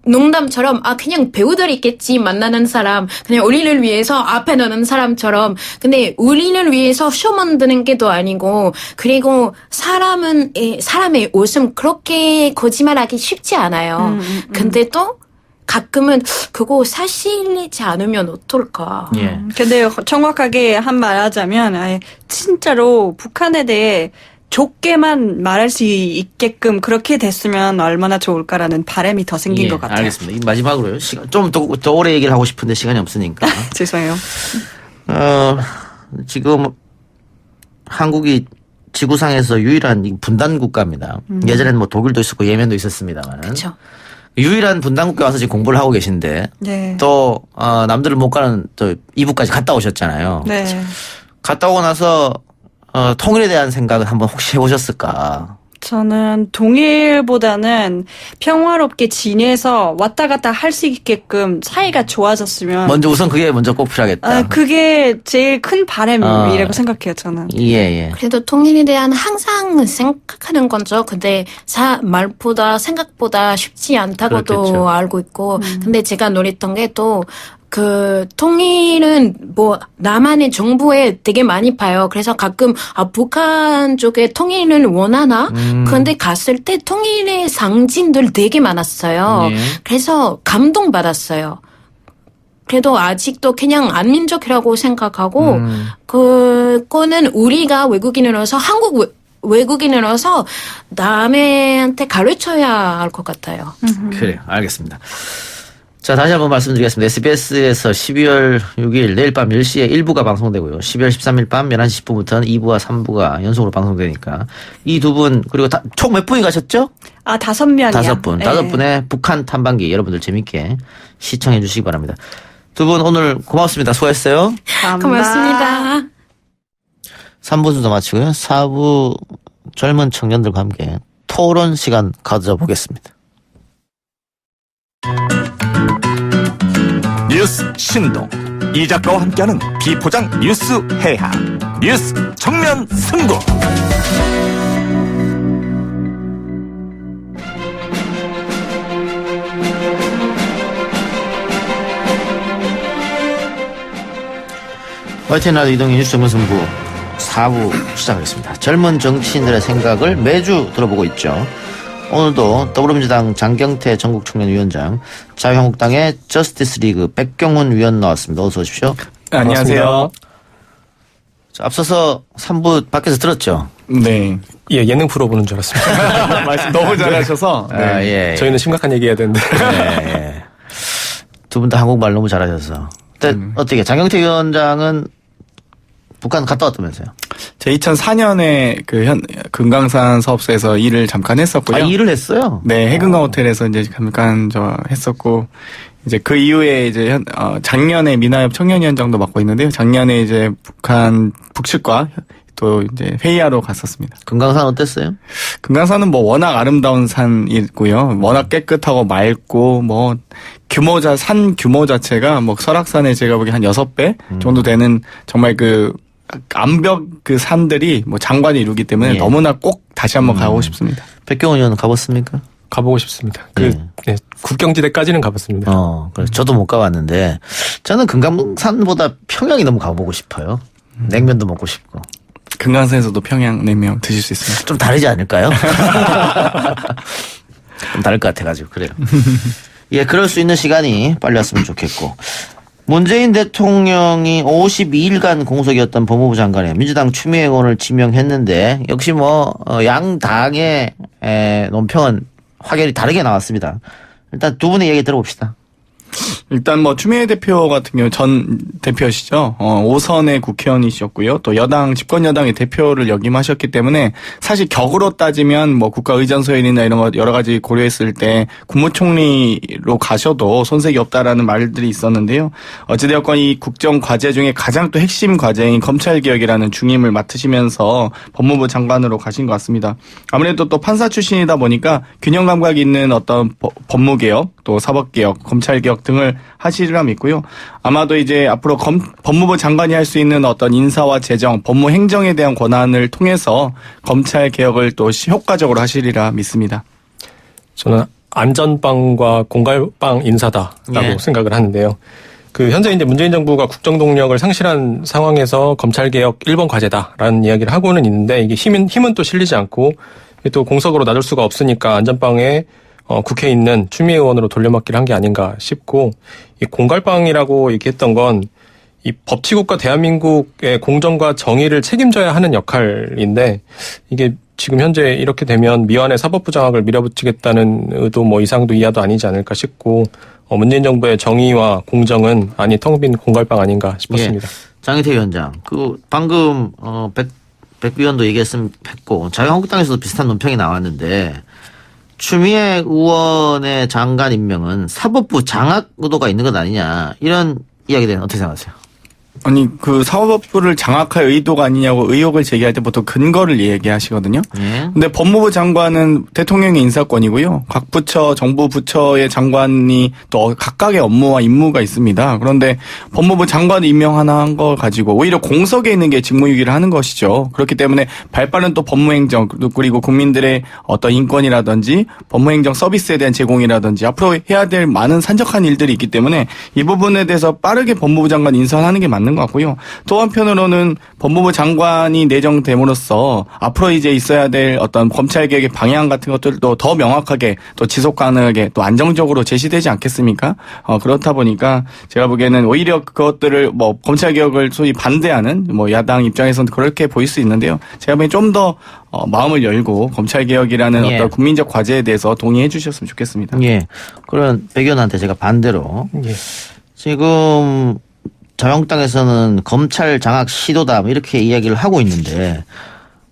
농담처럼 그냥 배우들 있겠지 만나는 사람 그냥 우리를 위해서 앞에 나는 사람처럼 근데 우리를 위해서 쇼 만드는 게 더 아니고 그리고 사람의 웃음 그렇게 거짓말하기 쉽지 않아요. 근데 또 가끔은 그거 사실이지 않으면 어떨까. 근데 정확하게 한 말 하자면 진짜로 북한에 대해 좋게만 말할 수 있게끔 그렇게 됐으면 얼마나 좋을까라는 바람이 더 생긴 것 같아요. 알겠습니다. 마지막으로요. 좀 더 오래 얘기를 하고 싶은데 시간이 없으니까. 죄송해요. 지금 한국이 지구상에서 유일한 분단 국가입니다. 예전에는 뭐 독일도 있었고 예멘도 있었습니다만. 그렇죠. 유일한 분단 국가 와서 지금 공부를 하고 계신데 또 남들을 못 가는 또 이북까지 갔다 오셨잖아요. 네. 갔다 오고 나서 통일에 대한 생각은 한번 혹시 해보셨을까? 저는 동일보다는 평화롭게 지내서 왔다 갔다 할 수 있게끔 사이가 좋아졌으면 우선 그게 먼저 꼭 필요하겠다. 그게 제일 큰 바람이라고 생각해요, 저는. 예. 그래도 통일에 대한 항상 생각하는 거죠. 근데 말보다 생각보다 쉽지 않다고도 그렇겠죠. 알고 있고. 근데 제가 노렸던 게 또 통일은 뭐 남한의 정부에 되게 많이 봐요. 그래서 가끔 북한 쪽에 통일을 원하나? 그런데 갔을 때 통일의 상징들 되게 많았어요. 그래서 감동받았어요. 그래도 아직도 그냥 안민족이라고 생각하고 그거는 우리가 외국인으로서 한국 외국인으로서 남한테 가르쳐야 할 것 같아요. 그래요. 알겠습니다. 자, 다시 한번 말씀드리겠습니다. SBS에서 12월 6일 내일 밤 10시에 1부가 방송되고요. 12월 13일 밤 11시 10분부터는 2부와 3부가 연속으로 방송되니까 이 두 분 그리고 총 몇 분이 가셨죠? 5명이요. 5분. 5분의 북한 탐방기 여러분들 재밌게 시청해 주시기 바랍니다. 두 분 오늘 고맙습니다. 수고했어요. 고맙습니다. 3부 순서 마치고요. 4부 젊은 청년들과 함께 토론 시간 가져보겠습니다. 뉴스 신동 이 작가와 함께하는 비포장 뉴스 해학 뉴스 정면 승부. YTN 라디오 이동희 뉴스 정면 승부 4부 시작하겠습니다. 젊은 정치인들의 생각을 매주 들어보고 있죠. 오늘도 더불어민주당 장경태 전국청년위원장, 자유한국당의 저스티스 리그 백경훈 위원 나왔습니다. 어서 오십시오. 안녕하세요. 자, 앞서서 3부 밖에서 들었죠? 네. 예, 예능 프로 보는 줄 알았습니다. 말씀 너무 잘하셔서. 네. 아, 예. 저희는 심각한 얘기 해야 되는데. 네, 예. 두 분 다 한국말 너무 잘하셔서. 어떻게, 장경태 위원장은 북한 갔다 왔다면서요? 제 2004년에 금강산 사업소에서 일을 잠깐 했었고요. 아, 일을 했어요? 네, 해금강 호텔에서 이제 잠깐 했었고, 이제 그 이후에 이제 작년에 미나협 청년위원장도 맡고 있는데요. 작년에 이제 북한 북측과 또 이제 회의하러 갔었습니다. 금강산 어땠어요? 금강산은 뭐 워낙 아름다운 산이고요. 워낙 깨끗하고 맑고 뭐 산 규모 자체가 뭐 설악산에 제가 보기엔 한 6배 정도 되는 정말 암벽 산들이 뭐 장관이 이루기 때문에 예. 너무나 꼭 다시 한번 가고 싶습니다. 백경훈 의원 가봤습니까? 가보고 싶습니다. 국경지대까지는 가봤습니다. 그래서 저도 못 가봤는데 저는 금강산보다 평양이 너무 가보고 싶어요. 냉면도 먹고 싶고. 금강산에서도 평양냉면 드실 수 있습니다. 좀 다르지 않을까요? 좀 다를 것 같아가지고 그래요. 예, 그럴 수 있는 시간이 빨리 왔으면 좋겠고. 문재인 대통령이 52일간 공석이었던 법무부 장관에 민주당 추미애 의원을 지명했는데 역시 양당의 논평은 확연히 다르게 나왔습니다. 일단 두 분의 얘기 들어봅시다. 일단 추미애 대표 같은 경우 전 대표시죠. 5선의 국회의원이셨고요. 또 집권 여당의 대표를 역임하셨기 때문에 사실 격으로 따지면 국가의전서열이나 이런 거 여러 가지 고려했을 때 국무총리로 가셔도 손색이 없다라는 말들이 있었는데요. 어찌되었건 이 국정 과제 중에 가장 또 핵심 과제인 검찰개혁이라는 중임을 맡으시면서 법무부 장관으로 가신 것 같습니다. 아무래도 또 판사 출신이다 보니까 균형 감각이 있는 어떤 법무개혁, 또 사법개혁, 검찰개혁 등을 하시리라 믿고요. 아마도 이제 앞으로 법무부 장관이 할 수 있는 어떤 인사와 재정, 법무 행정에 대한 권한을 통해서 검찰 개혁을 또 효과적으로 하시리라 믿습니다. 저는 안전빵과 공갈빵 인사다라고 생각을 하는데요. 현재 이제 문재인 정부가 국정 동력을 상실한 상황에서 검찰 개혁 1번 과제다라는 이야기를 하고는 있는데 이게 힘은 또 실리지 않고 또 공석으로 놔둘 수가 없으니까 안전빵에 국회에 있는 추미애 의원으로 돌려막기를 한 게 아닌가 싶고, 이 공갈빵이라고 얘기했던 건 이 법치국가 대한민국의 공정과 정의를 책임져야 하는 역할인데, 이게 지금 현재 이렇게 되면 미완의 사법부 장악을 밀어붙이겠다는 의도 이상도 이하도 아니지 않을까 싶고, 문재인 정부의 정의와 공정은 텅 빈 공갈빵 아닌가 싶었습니다. 예. 장희태 위원장, 방금 백 위원도 얘기했고 자유한국당에서도 비슷한 논평이 나왔는데. 추미애 의원의 장관 임명은 사법부 장악 의도가 있는 것 아니냐 이런 이야기에 대해서 어떻게 생각하세요? 아니 사법부를 장악할 의도가 아니냐고 의혹을 제기할 때 보통 근거를 얘기하시거든요. 근데 법무부 장관은 대통령의 인사권이고요. 각 부처, 정부 부처의 장관이 또 각각의 업무와 임무가 있습니다. 그런데 법무부 장관 임명 하나 한 거 가지고 오히려 공석에 있는 게 직무유기를 하는 것이죠. 그렇기 때문에 발빠른 또 법무행정 그리고 국민들의 어떤 인권이라든지 법무행정 서비스에 대한 제공이라든지 앞으로 해야 될 많은 산적한 일들이 있기 때문에 이 부분에 대해서 빠르게 법무부 장관 인선하는 게 맞는 것 같고요. 또 한편으로는 법무부 장관이 내정됨으로써 앞으로 이제 있어야 될 어떤 검찰개혁의 방향 같은 것들도 더 명확하게 또 지속 가능하게 또 안정적으로 제시되지 않겠습니까? 그렇다 보니까 제가 보기에는 오히려 그것들을 검찰개혁을 소위 반대하는 야당 입장에서는 그렇게 보일 수 있는데요. 제가 보기엔 좀 더 마음을 열고 검찰 개혁이라는 예. 어떤 국민적 과제에 대해서 동의해 주셨으면 좋겠습니다. 예. 그런 백 의원한테 제가 반대로 예. 지금 자유한국당에서는 검찰 장악 시도다 뭐 이렇게 이야기를 하고 있는데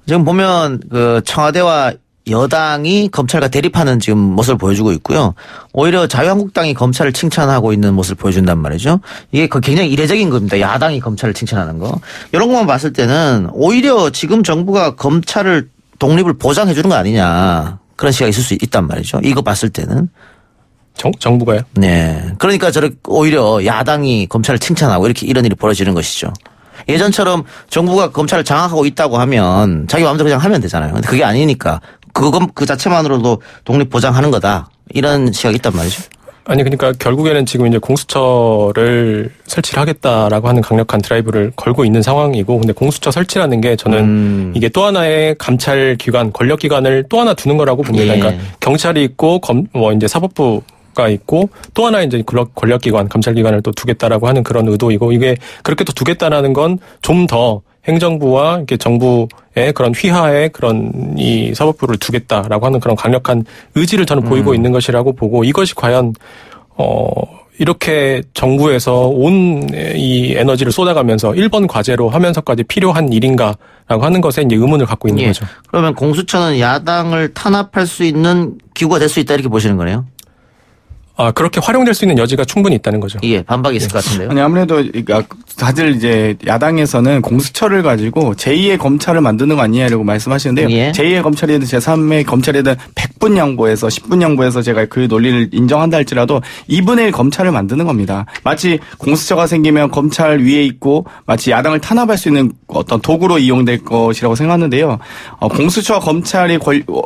지금 보면 그 청와대와 여당이 검찰과 대립하는 지금 모습을 보여주고 있고요. 오히려 자유한국당이 검찰을 칭찬하고 있는 모습을 보여준단 말이죠. 이게 굉장히 이례적인 겁니다. 야당이 검찰을 칭찬하는 거. 이런 것만 봤을 때는 오히려 지금 정부가 검찰을 독립을 보장해 주는 거 아니냐. 그런 시각이 있을 수 있단 말이죠. 이거 봤을 때는. 정부가요? 네. 그러니까 오히려 야당이 검찰을 칭찬하고 이런 일이 벌어지는 것이죠. 예전처럼 정부가 검찰을 장악하고 있다고 하면 자기 마음대로 그냥 하면 되잖아요. 근데 그게 아니니까 그 자체만으로도 독립 보장하는 거다. 이런 시각이 있단 말이죠. 아니 그러니까 결국에는 지금 이제 공수처를 설치를 하겠다라고 하는 강력한 드라이브를 걸고 있는 상황이고, 근데 공수처 설치라는 게 저는 이게 또 하나의 감찰 기관, 권력 기관을 또 하나 두는 거라고 봅니다. 예. 그러니까 경찰이 있고 이제 사법부가 있고 또 하나 이제 권력 기관, 감찰 기관을 또 두겠다라고 하는 그런 의도이고, 이게 그렇게 또 두겠다라는 건 좀 더 행정부와 이렇게 정부의 그런 휘하에 그런 이 사법부를 두겠다라고 하는 그런 강력한 의지를 저는 보이고 있는 것이라고 보고, 이것이 과연 이렇게 정부에서 온 이 에너지를 쏟아가면서 1번 과제로 하면서까지 필요한 일인가라고 하는 것에 이제 의문을 갖고 있는 거죠. 그러면 공수처는 야당을 탄압할 수 있는 기구가 될 수 있다 이렇게 보시는 거네요. 그렇게 활용될 수 있는 여지가 충분히 있다는 거죠. 예, 반박이 있을 것 같은데요. 아니, 아무래도 다들 이제 야당에서는 공수처를 가지고 제2의 검찰을 만드는 거 아니냐라고 말씀하시는데요. 예. 제2의 검찰이든 제3의 검찰이든 100분 양보해서 10분 양보해서 제가 그 논리를 인정한다 할지라도 2분의 1 검찰을 만드는 겁니다. 마치 공수처가 생기면 검찰 위에 있고 마치 야당을 탄압할 수 있는 어떤 도구로 이용될 것이라고 생각하는데요. 공수처와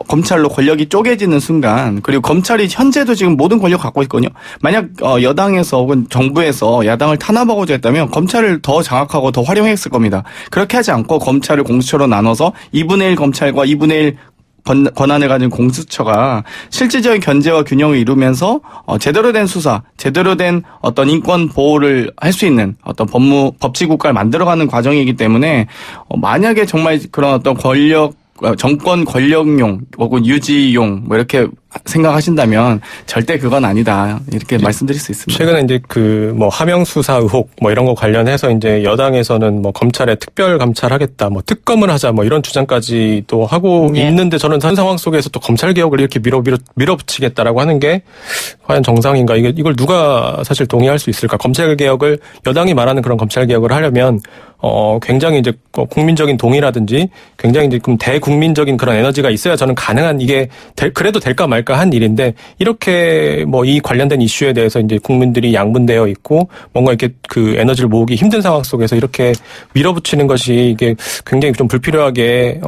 검찰로 권력이 쪼개지는 순간, 그리고 검찰이 현재도 지금 모든 권력 갖고 있거든요. 만약 여당에서 혹은 정부에서 야당을 탄압하고자 했다면 검찰을 더 장악하고 더 활용했을 겁니다. 그렇게 하지 않고 검찰을 공수처로 나눠서 2분의 1 검찰과 2분의 1 권한을 가진 공수처가 실질적인 견제와 균형을 이루면서 제대로 된 수사, 제대로 된 어떤 인권 보호를 할 수 있는 어떤 법치국가를 만들어가는 과정이기 때문에 만약에 정말 그런 어떤 정권 권력용 혹은 유지용 뭐 이렇게 생각하신다면 절대 그건 아니다 이렇게 말씀드릴 수 있습니다. 최근에 이제 하명 수사 의혹 이런 거 관련해서 이제 여당에서는 검찰에 특별 감찰하겠다, 특검을 하자 이런 주장까지도 하고 있는데, 저는 현 상황 속에서 또 검찰 개혁을 이렇게 밀어붙이겠다라고 하는 게 과연 정상인가? 이걸 누가 사실 동의할 수 있을까? 검찰 개혁을, 여당이 말하는 그런 검찰 개혁을 하려면 굉장히 이제 국민적인 동의라든지 굉장히 이제 대국민적인 그런 에너지가 있어야 저는 가능한, 이게 그래도 될까 말까 한 일인데, 이렇게 이 관련된 이슈에 대해서 이제 국민들이 양분되어 있고 뭔가 이렇게 그 에너지를 모으기 힘든 상황 속에서 이렇게 밀어붙이는 것이 이게 굉장히 좀 불필요하게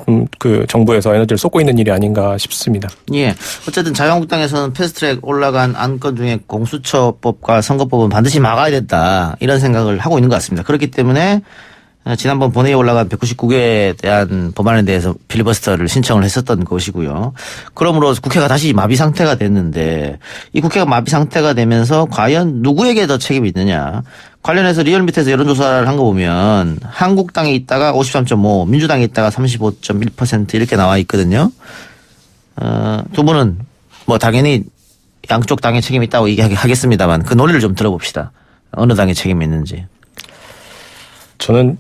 좀 그 정부에서 에너지를 쏟고 있는 일이 아닌가 싶습니다. 예. 어쨌든 자유한국당에서는 패스트트랙 올라간 안건 중에 공수처법과 선거법은 반드시 막아야 된다 이런 생각을 하고 있는 것 같습니다. 그렇기 때문에 지난번 본회의에 올라간 199개에 대한 법안에 대해서 필리버스터를 신청을 했었던 것이고요. 그러므로 국회가 다시 마비 상태가 됐는데, 이 국회가 마비 상태가 되면서 과연 누구에게 더 책임이 있느냐. 관련해서 리얼미터에서 여론조사를 한 거 보면 한국당에 있다가 53.5, 민주당에 있다가 35.1% 이렇게 나와 있거든요. 두 분은 당연히 양쪽 당에 책임이 있다고 얘기하겠습니다만 그 논리를 좀 들어봅시다. 어느 당에 책임이 있는지. 저는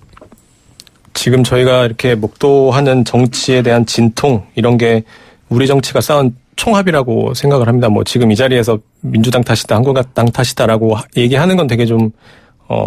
지금 저희가 이렇게 목도하는 정치에 대한 진통, 이런 게 우리 정치가 쌓은 총합이라고 생각을 합니다. 지금 이 자리에서 민주당 탓이다, 한국당 탓이다라고 얘기하는 건 되게 좀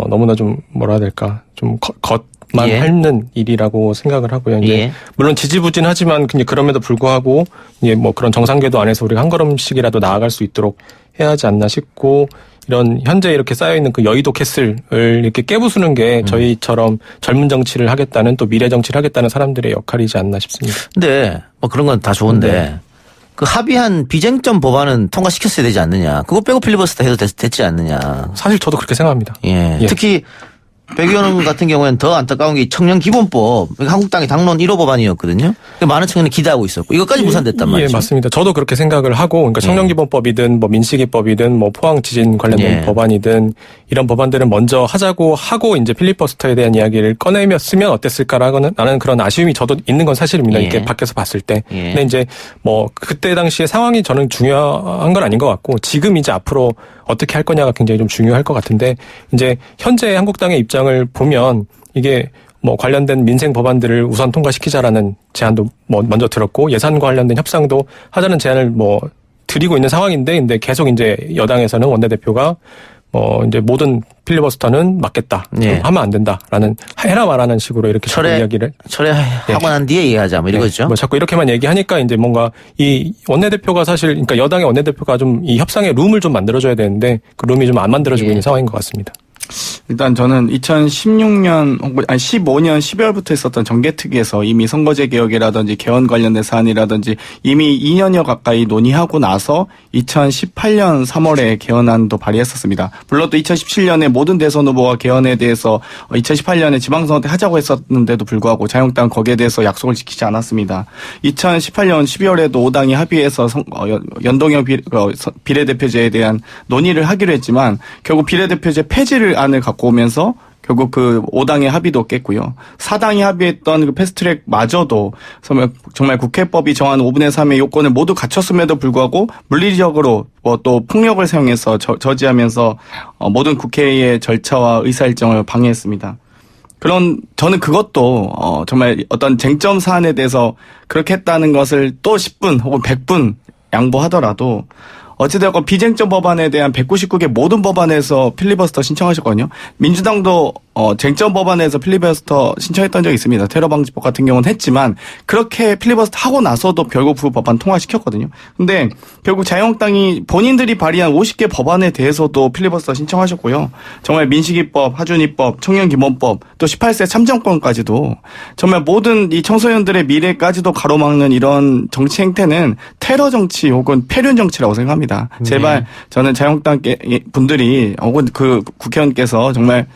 너무나 좀 뭐라 해야 될까, 좀 겉만 핥는 일이라고 생각을 하고요. 이제 물론 지지부진하지만 그럼에도 불구하고 이제 그런 정상궤도 안에서 우리가 한 걸음씩이라도 나아갈 수 있도록 해야 하지 않나 싶고, 이런 현재 이렇게 쌓여있는 그 여의도 캐슬을 이렇게 깨부수는 게 저희처럼 젊은 정치를 하겠다는, 또 미래 정치를 하겠다는 사람들의 역할이지 않나 싶습니다. 근데 그런 건 다 좋은데 그 합의한 비쟁점 법안은 통과시켰어야 되지 않느냐. 그거 빼고 필리버스터 해도 됐지 않느냐. 사실 저도 그렇게 생각합니다. 예. 특히 백 의원 같은 경우에는 더 안타까운 게 청년기본법, 한국당의 당론 1호 법안이었거든요. 많은 청년이 기대하고 있었고 이것까지 무산됐단 말이죠. 예, 맞습니다. 저도 그렇게 생각을 하고, 그러니까 청년기본법이든 뭐 민식이법이든 뭐 포항지진 관련된 법안이든 이런 법안들은 먼저 하자고 하고 이제 필리버스터에 대한 이야기를 꺼내면 어땠을까라는 나는 그런 아쉬움이 저도 있는 건 사실입니다. 이렇게 밖에서 봤을 때. 근데 이제 뭐 그때 당시의 상황이 저는 중요한 건 아닌 것 같고, 지금 이제 앞으로 어떻게 할 거냐가 굉장히 좀 중요할 것 같은데, 이제 현재 한국당의 입장을 보면 이게 뭐 관련된 민생 법안들을 우선 통과시키자라는 제안도 뭐 먼저 들었고, 예산과 관련된 협상도 하자는 제안을 뭐 드리고 있는 상황인데, 근데 계속 이제 여당에서는 원내대표가 이제 모든 필리버스터는 막겠다. 하면 안 된다라는, 해라 말하는 식으로 이렇게 이야기를. 철회하고 난 뒤에 얘기하자, 뭐 이거죠. 뭐 자꾸 이렇게만 얘기하니까 이제 뭔가 이 원내대표가 사실, 그러니까 여당의 원내대표가 좀 이 협상의 룸을 좀 만들어줘야 되는데 그 룸이 좀 안 만들어지고 있는 상황인 것 같습니다. 일단 저는 2016년 혹은 15년 12월부터 있었던 정개특위에서 이미 선거제 개혁이라든지 개헌 관련된 사안이라든지 이미 2년여 가까이 논의하고 나서 2018년 3월에 개헌안도 발의했었습니다. 물론 또 2017년에 모든 대선 후보와 개헌에 대해서 2018년에 지방선거 때 하자고 했었는데도 불구하고 자유한국당은 거기에 대해서 약속을 지키지 않았습니다. 2018년 12월에도 5당이 합의해서 연동형 비례대표제에 대한 논의를 하기로 했지만 결국 비례대표제 폐지를 안을 갖고 오면서 결국 그 5당의 합의도 깼고요. 4당이 합의했던 그 패스트트랙마저도 정말 국회법이 정한 5분의 3의 요건을 모두 갖췄음에도 불구하고 물리적으로 또 폭력을 사용해서 저지하면서 모든 국회의 절차와 의사일정을 방해했습니다. 저는 그것도 정말 어떤 쟁점 사안에 대해서 그렇게 했다는 것을 또 10분 혹은 100분 양보하더라도 어찌되었건 비쟁점 법안에 대한 199개 모든 법안에서 필리버스터 신청하셨거든요. 민주당도 쟁점 법안에서 필리버스터 신청했던 적이 있습니다. 테러 방지법 같은 경우는 했지만 그렇게 필리버스터 하고 나서도 결국 그 법안 통과시켰거든요. 근데 결국 자유한국당이 본인들이 발의한 50개 법안에 대해서도 필리버스터 신청하셨고요. 정말 민식이법, 하준이법, 청년기본법, 또 18세 참정권까지도 정말 모든 이 청소년들의 미래까지도 가로막는 이런 정치 행태는 테러 정치 혹은 폐륜 정치라고 생각합니다. 제발 저는 자유한국당 분들이 혹은 그 국회의원께서 정말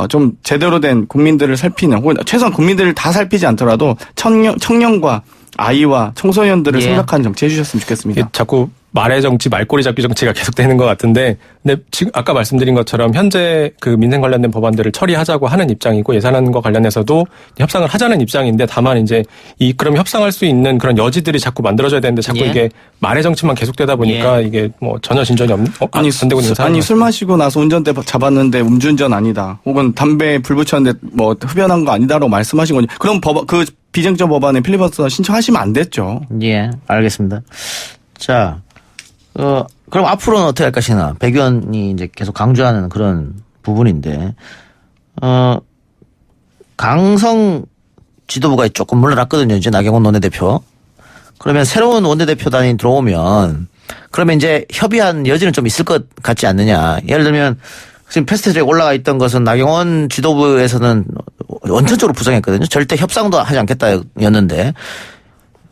좀 제대로 된 국민들을 살피는 혹은 최소한 국민들을 다 살피지 않더라도 청년과 아이와 청소년들을 생각하는 정치 해주셨으면 좋겠습니다. 자꾸 말의 정치, 말꼬리 잡기 정치가 계속되는 것 같은데, 근데 지금 아까 말씀드린 것처럼 현재 그 민생 관련된 법안들을 처리하자고 하는 입장이고 예산안과 관련해서도 협상을 하자는 입장인데, 다만 이제 그럼 협상할 수 있는 그런 여지들이 자꾸 만들어져야 되는데 자꾸 이게 말의 정치만 계속되다 보니까 이게 뭐 전혀 진전이 안 되고 있는 상황. 아니 술 마시고 나서 운전대 잡았는데 음주운전 아니다. 혹은 담배에 불 붙였는데 뭐 흡연한 거 아니다라고 말씀하신 거니. 그럼 그 비쟁점 법안에 필리버스터 신청하시면 안 됐죠. 예, 알겠습니다. 자. 그럼 앞으로는 어떻게 할 것이냐. 백 의원이 이제 계속 강조하는 그런 부분인데, 강성 지도부가 조금 물러났거든요. 이제 나경원 원내대표. 그러면 새로운 원내대표단이 들어오면, 그러면 이제 협의한 여지는 좀 있을 것 같지 않느냐. 예를 들면, 지금 패스트트랙 올라가 있던 것은 나경원 지도부에서는 원천적으로 부정했거든요. 절대 협상도 하지 않겠다였는데,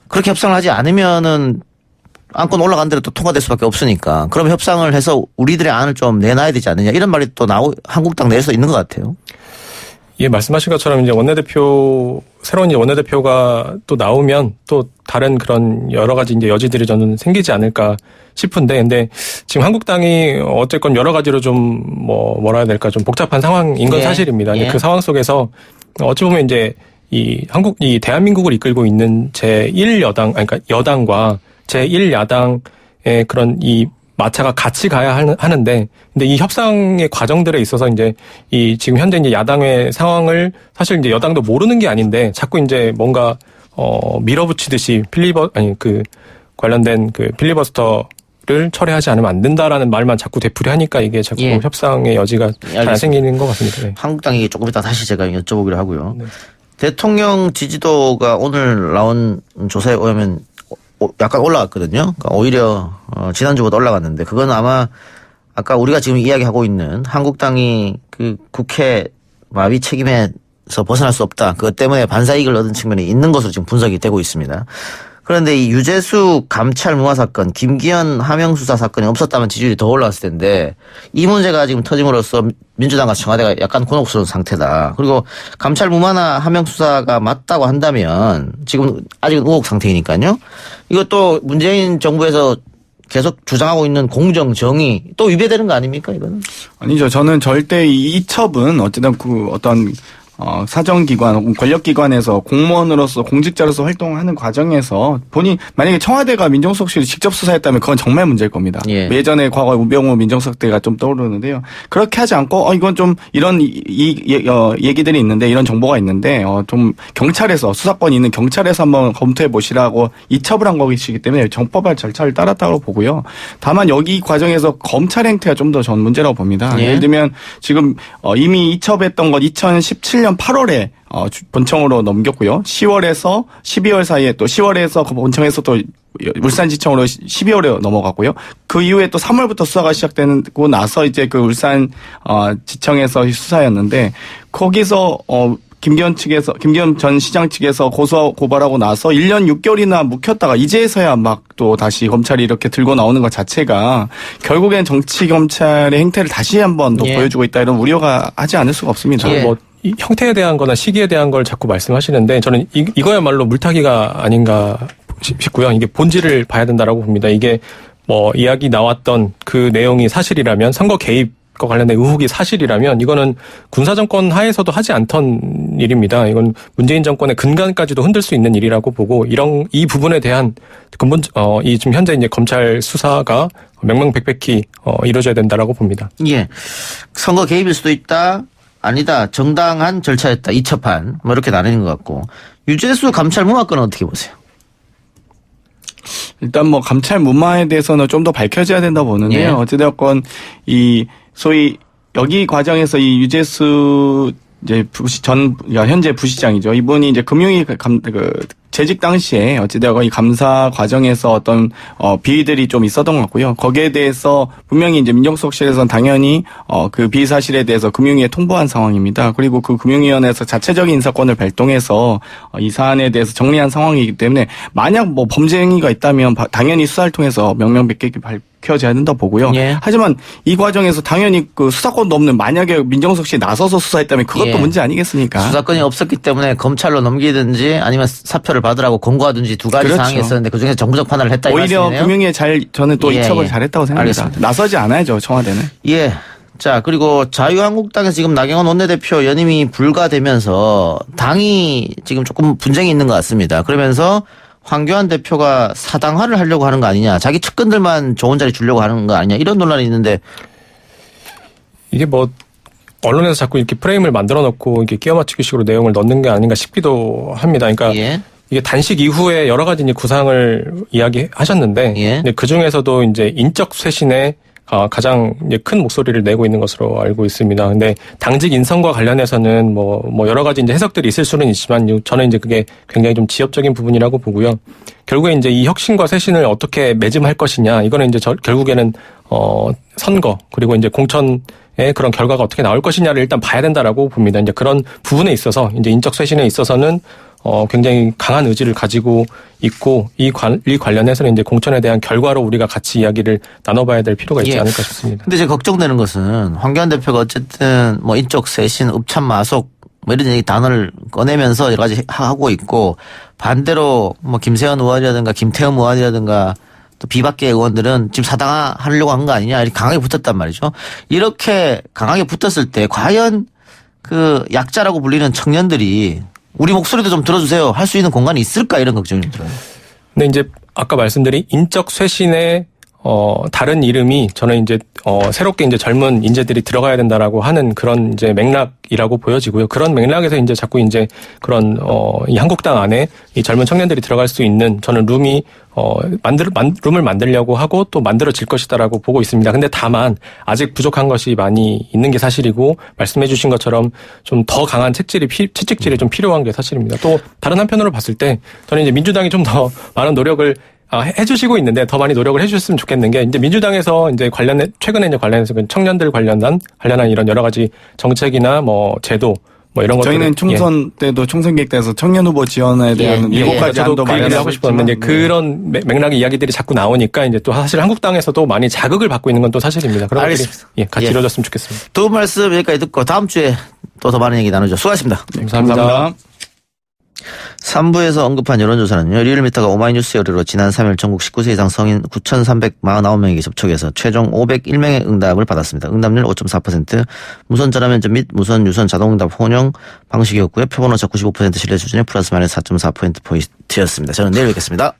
그렇게 협상을 하지 않으면은, 안건 올라간 대로 또 통과될 수밖에 없으니까. 그럼 협상을 해서 우리들의 안을 좀 내놔야 되지 않느냐. 이런 말이 또 한국당 내에서 있는 것 같아요. 예, 말씀하신 것처럼 이제 새로운 원내대표가 또 나오면 또 다른 그런 여러 가지 이제 여지들이 저는 생기지 않을까 싶은데, 근데 지금 한국당이 어쨌건 여러 가지로 좀 뭐라 해야 될까 좀 복잡한 상황인 건 사실입니다. 그 상황 속에서 어찌 보면 이제 이 대한민국을 이끌고 있는 제1여당, 그러니까 여당과 제1야당의 그런 이 마차가 같이 가야 하는데, 근데 이 협상의 과정들에 있어서 이제 지금 현재 이제 야당의 상황을 사실 이제 여당도 모르는 게 아닌데 자꾸 이제 뭔가 밀어붙이듯이 관련된 그 필리버스터를 철회하지 않으면 안 된다라는 말만 자꾸 되풀이하니까 이게 자꾸 협상의 여지가 잘 안 생기는 것 같습니다. 네. 한국당이 조금 이따 다시 제가 여쭤보기로 하고요. 네. 대통령 지지도가 오늘 나온 조사에 의하면 약간 올라갔거든요. 그러니까 오히려 지난주보다 올라갔는데, 그건 아마 아까 우리가 지금 이야기하고 있는 한국당이 그 국회 마비 책임에서 벗어날 수 없다. 그것 때문에 반사이익을 얻은 측면이 있는 것으로 지금 분석이 되고 있습니다. 그런데 이 유재수 감찰 무마 사건, 김기현 하명 수사 사건이 없었다면 지지율이 더 올라갔을 텐데 이 문제가 지금 터짐으로써 민주당과 청와대가 약간 곤혹스러운 상태다. 그리고 감찰 무마나 하명 수사가 맞다고 한다면 지금 아직은 의혹 상태이니까요. 이것도 문재인 정부에서 계속 주장하고 있는 공정, 정의 또 위배되는 거 아닙니까, 이거는? 아니죠. 저는 절대 이 첩은 어쨌든 그 어떤 사정기관, 권력기관에서 공무원으로서 공직자로서 활동하는 과정에서 본인 만약에 청와대가 민정수석실을 직접 수사했다면 그건 정말 문제일 겁니다. 예. 예전에 과거 우병우 민정수석 때가 좀 떠오르는데요. 그렇게 하지 않고 이건 좀 이런 얘기들이 있는데 이런 정보가 있는데 좀 경찰에서 수사권이 있는 경찰에서 한번 검토해 보시라고 이첩을 한 것이기 때문에 정법의 절차를 따랐다고 보고요. 다만 여기 과정에서 검찰 행태가 좀 더 전 문제라고 봅니다. 예. 예를 들면 지금 이미 이첩했던 것 2017년 8월에 본청으로 넘겼고요. 10월에서 12월 사이에 또 10월에서 그 본청에서 또 울산지청으로 12월에 넘어갔고요. 그 이후에 또 3월부터 수사가 시작되고 나서 이제 그 울산 지청에서 수사였는데 거기서 김기현 전 시장 측에서 고발하고 나서 1년 6개월이나 묵혔다가 이제서야 막 또 다시 검찰이 이렇게 들고 나오는 것 자체가 결국엔 정치 검찰의 행태를 다시 한번 더 보여주고 있다 이런 우려가 하지 않을 수가 없습니다. 뭐 이 형태에 대한 거나 시기에 대한 걸 자꾸 말씀하시는데 저는 이거야말로 물타기가 아닌가 싶고요. 이게 본질을 봐야 된다라고 봅니다. 이게 뭐 이야기 나왔던 그 내용이 사실이라면 선거 개입과 관련된 의혹이 사실이라면 이거는 군사정권 하에서도 하지 않던 일입니다. 이건 문재인 정권의 근간까지도 흔들 수 있는 일이라고 보고 이 부분에 대한 이 지금 현재 이제 검찰 수사가 명명백백히 이루어져야 된다라고 봅니다. 예. 선거 개입일 수도 있다. 아니다. 정당한 절차였다. 이첩한. 뭐 이렇게 나뉘는 것 같고. 유재수 감찰 무마 건은 어떻게 보세요? 일단 뭐 감찰 무마에 대해서는 좀 더 밝혀져야 된다고 보는데요. 예. 어찌되었건 이 소위 여기 과정에서 이 유재수 이제 현재 부시장이죠. 이분이 이제 금융위 재직 당시에 어찌되었건 이 감사 과정에서 어떤 비위들이 좀 있었던 것 같고요. 거기에 대해서 분명히 이제 민정수석실에서는 당연히 그 비위 사실에 대해서 금융위에 통보한 상황입니다. 그리고 그 금융위원회에서 자체적인 인사권을 발동해서 이 사안에 대해서 정리한 상황이기 때문에 만약 뭐 범죄 행위가 있다면 당연히 수사를 통해서 명명백백히 밝혀져야 된다 보고요. 예. 하지만 이 과정에서 당연히 그 수사권도 없는 만약에 민정수석실이 나서서 수사했다면 그것도 예. 문제 아니겠습니까? 수사권이 없었기 때문에 검찰로 넘기든지 아니면 사표를 받으라고 공고하든지 두 가지 그렇죠. 사항이 있었는데 그중에서 정부적 판단을 했다 이 오히려 말씀이네요. 금융위에 저는 또 예, 이첩을 예. 잘했다고 생각합니다. 알겠습니다. 나서지 않아야죠, 청와대는. 예. 자, 그리고 자유한국당에서 지금 나경원 원내대표 연임이 불가되면서 당이 지금 조금 분쟁이 있는 것 같습니다. 그러면서 황교안 대표가 사당화를 하려고 하는 거 아니냐. 자기 측근들만 좋은 자리 주려고 하는 거 아니냐. 이런 논란이 있는데. 이게 뭐 언론에서 자꾸 이렇게 프레임을 만들어 놓고 이렇게 끼워 맞추기식으로 내용을 넣는 게 아닌가 싶기도 합니다. 그러니까 예. 이게 단식 이후에 여러 가지 이제 구상을 이야기하셨는데 예. 그 중에서도 이제 인적 쇄신에 가장 이제 큰 목소리를 내고 있는 것으로 알고 있습니다. 근데 당직 인선과 관련해서는 뭐 여러 가지 이제 해석들이 있을 수는 있지만 저는 이제 그게 굉장히 좀 지엽적인 부분이라고 보고요. 결국에 이제 이 혁신과 쇄신을 어떻게 매짐할 것이냐 이거는 이제 결국에는 선거 그리고 이제 공천의 그런 결과가 어떻게 나올 것이냐를 일단 봐야 된다라고 봅니다. 이제 그런 부분에 있어서 이제 인적 쇄신에 있어서는 굉장히 강한 의지를 가지고 있고 이 관련해서는 이제 공천에 대한 결과로 우리가 같이 이야기를 나눠봐야 될 필요가 있지 않을까 싶습니다. 근데 이제 걱정되는 것은 황교안 대표가 어쨌든 뭐 인적 쇄신, 읍참 마속 뭐 이런 얘기 단어를 꺼내면서 여러 가지 하고 있고 반대로 뭐 김세현 의원이라든가 김태흠 의원이라든가 또 비박계 의원들은 지금 사당화 하려고 한 거 아니냐 이렇게 강하게 붙었단 말이죠. 이렇게 강하게 붙었을 때 과연 그 약자라고 불리는 청년들이 우리 목소리도 좀 들어주세요. 할 수 있는 공간이 있을까 이런 걱정이 좀 들어요. 근데 이제 아까 말씀드린 인적 쇄신의 다른 이름이 저는 이제 새롭게 이제 젊은 인재들이 들어가야 된다라고 하는 그런 이제 맥락이라고 보여지고요. 그런 맥락에서 이제 자꾸 이제 그런 이 한국당 안에 이 젊은 청년들이 들어갈 수 있는 저는 룸을 만들려고 하고 또 만들어질 것이다라고 보고 있습니다. 근데 다만 아직 부족한 것이 많이 있는 게 사실이고 말씀해 주신 것처럼 좀 더 강한 채찍질이 좀 필요한 게 사실입니다. 또 다른 한편으로 봤을 때 저는 이제 민주당이 좀 더 많은 노력을 해주시고 있는데 더 많이 노력을 해주셨으면 좋겠는 게 이제 민주당에서 이제 최근에 이제 관련해서 청년들 관련한 이런 여러 가지 정책이나 뭐 제도 뭐 이런 것들 저희는 총선 때도 총선 기획단에서 청년 후보 지원에 대한 7가지 안도 마련하고 마련하고 싶었는데 싶지만 그런 맥락의 이야기들이 자꾸 나오니까 이제 또 사실 한국당에서도 많이 자극을 받고 있는 건 또 사실입니다. 그런 것들이 같이 이루어졌으면 좋겠습니다. 두 분 말씀 여기까지 듣고 다음 주에 또 더 많은 얘기 나누죠. 수고하셨습니다. 감사합니다. 3부에서 언급한 여론조사는요. 리얼미터가 오마이뉴스 의뢰로 지난 3일 전국 19세 이상 성인 9,349명에게 접촉해서 최종 501명의 응답을 받았습니다. 응답률 5.4%, 무선 전화 면접 및 무선 유선 자동응답 혼용 방식이었고요. 표본오차 95% 신뢰 수준의 플러스 마이너스 4.4%포인트였습니다. 저는 내일 뵙겠습니다.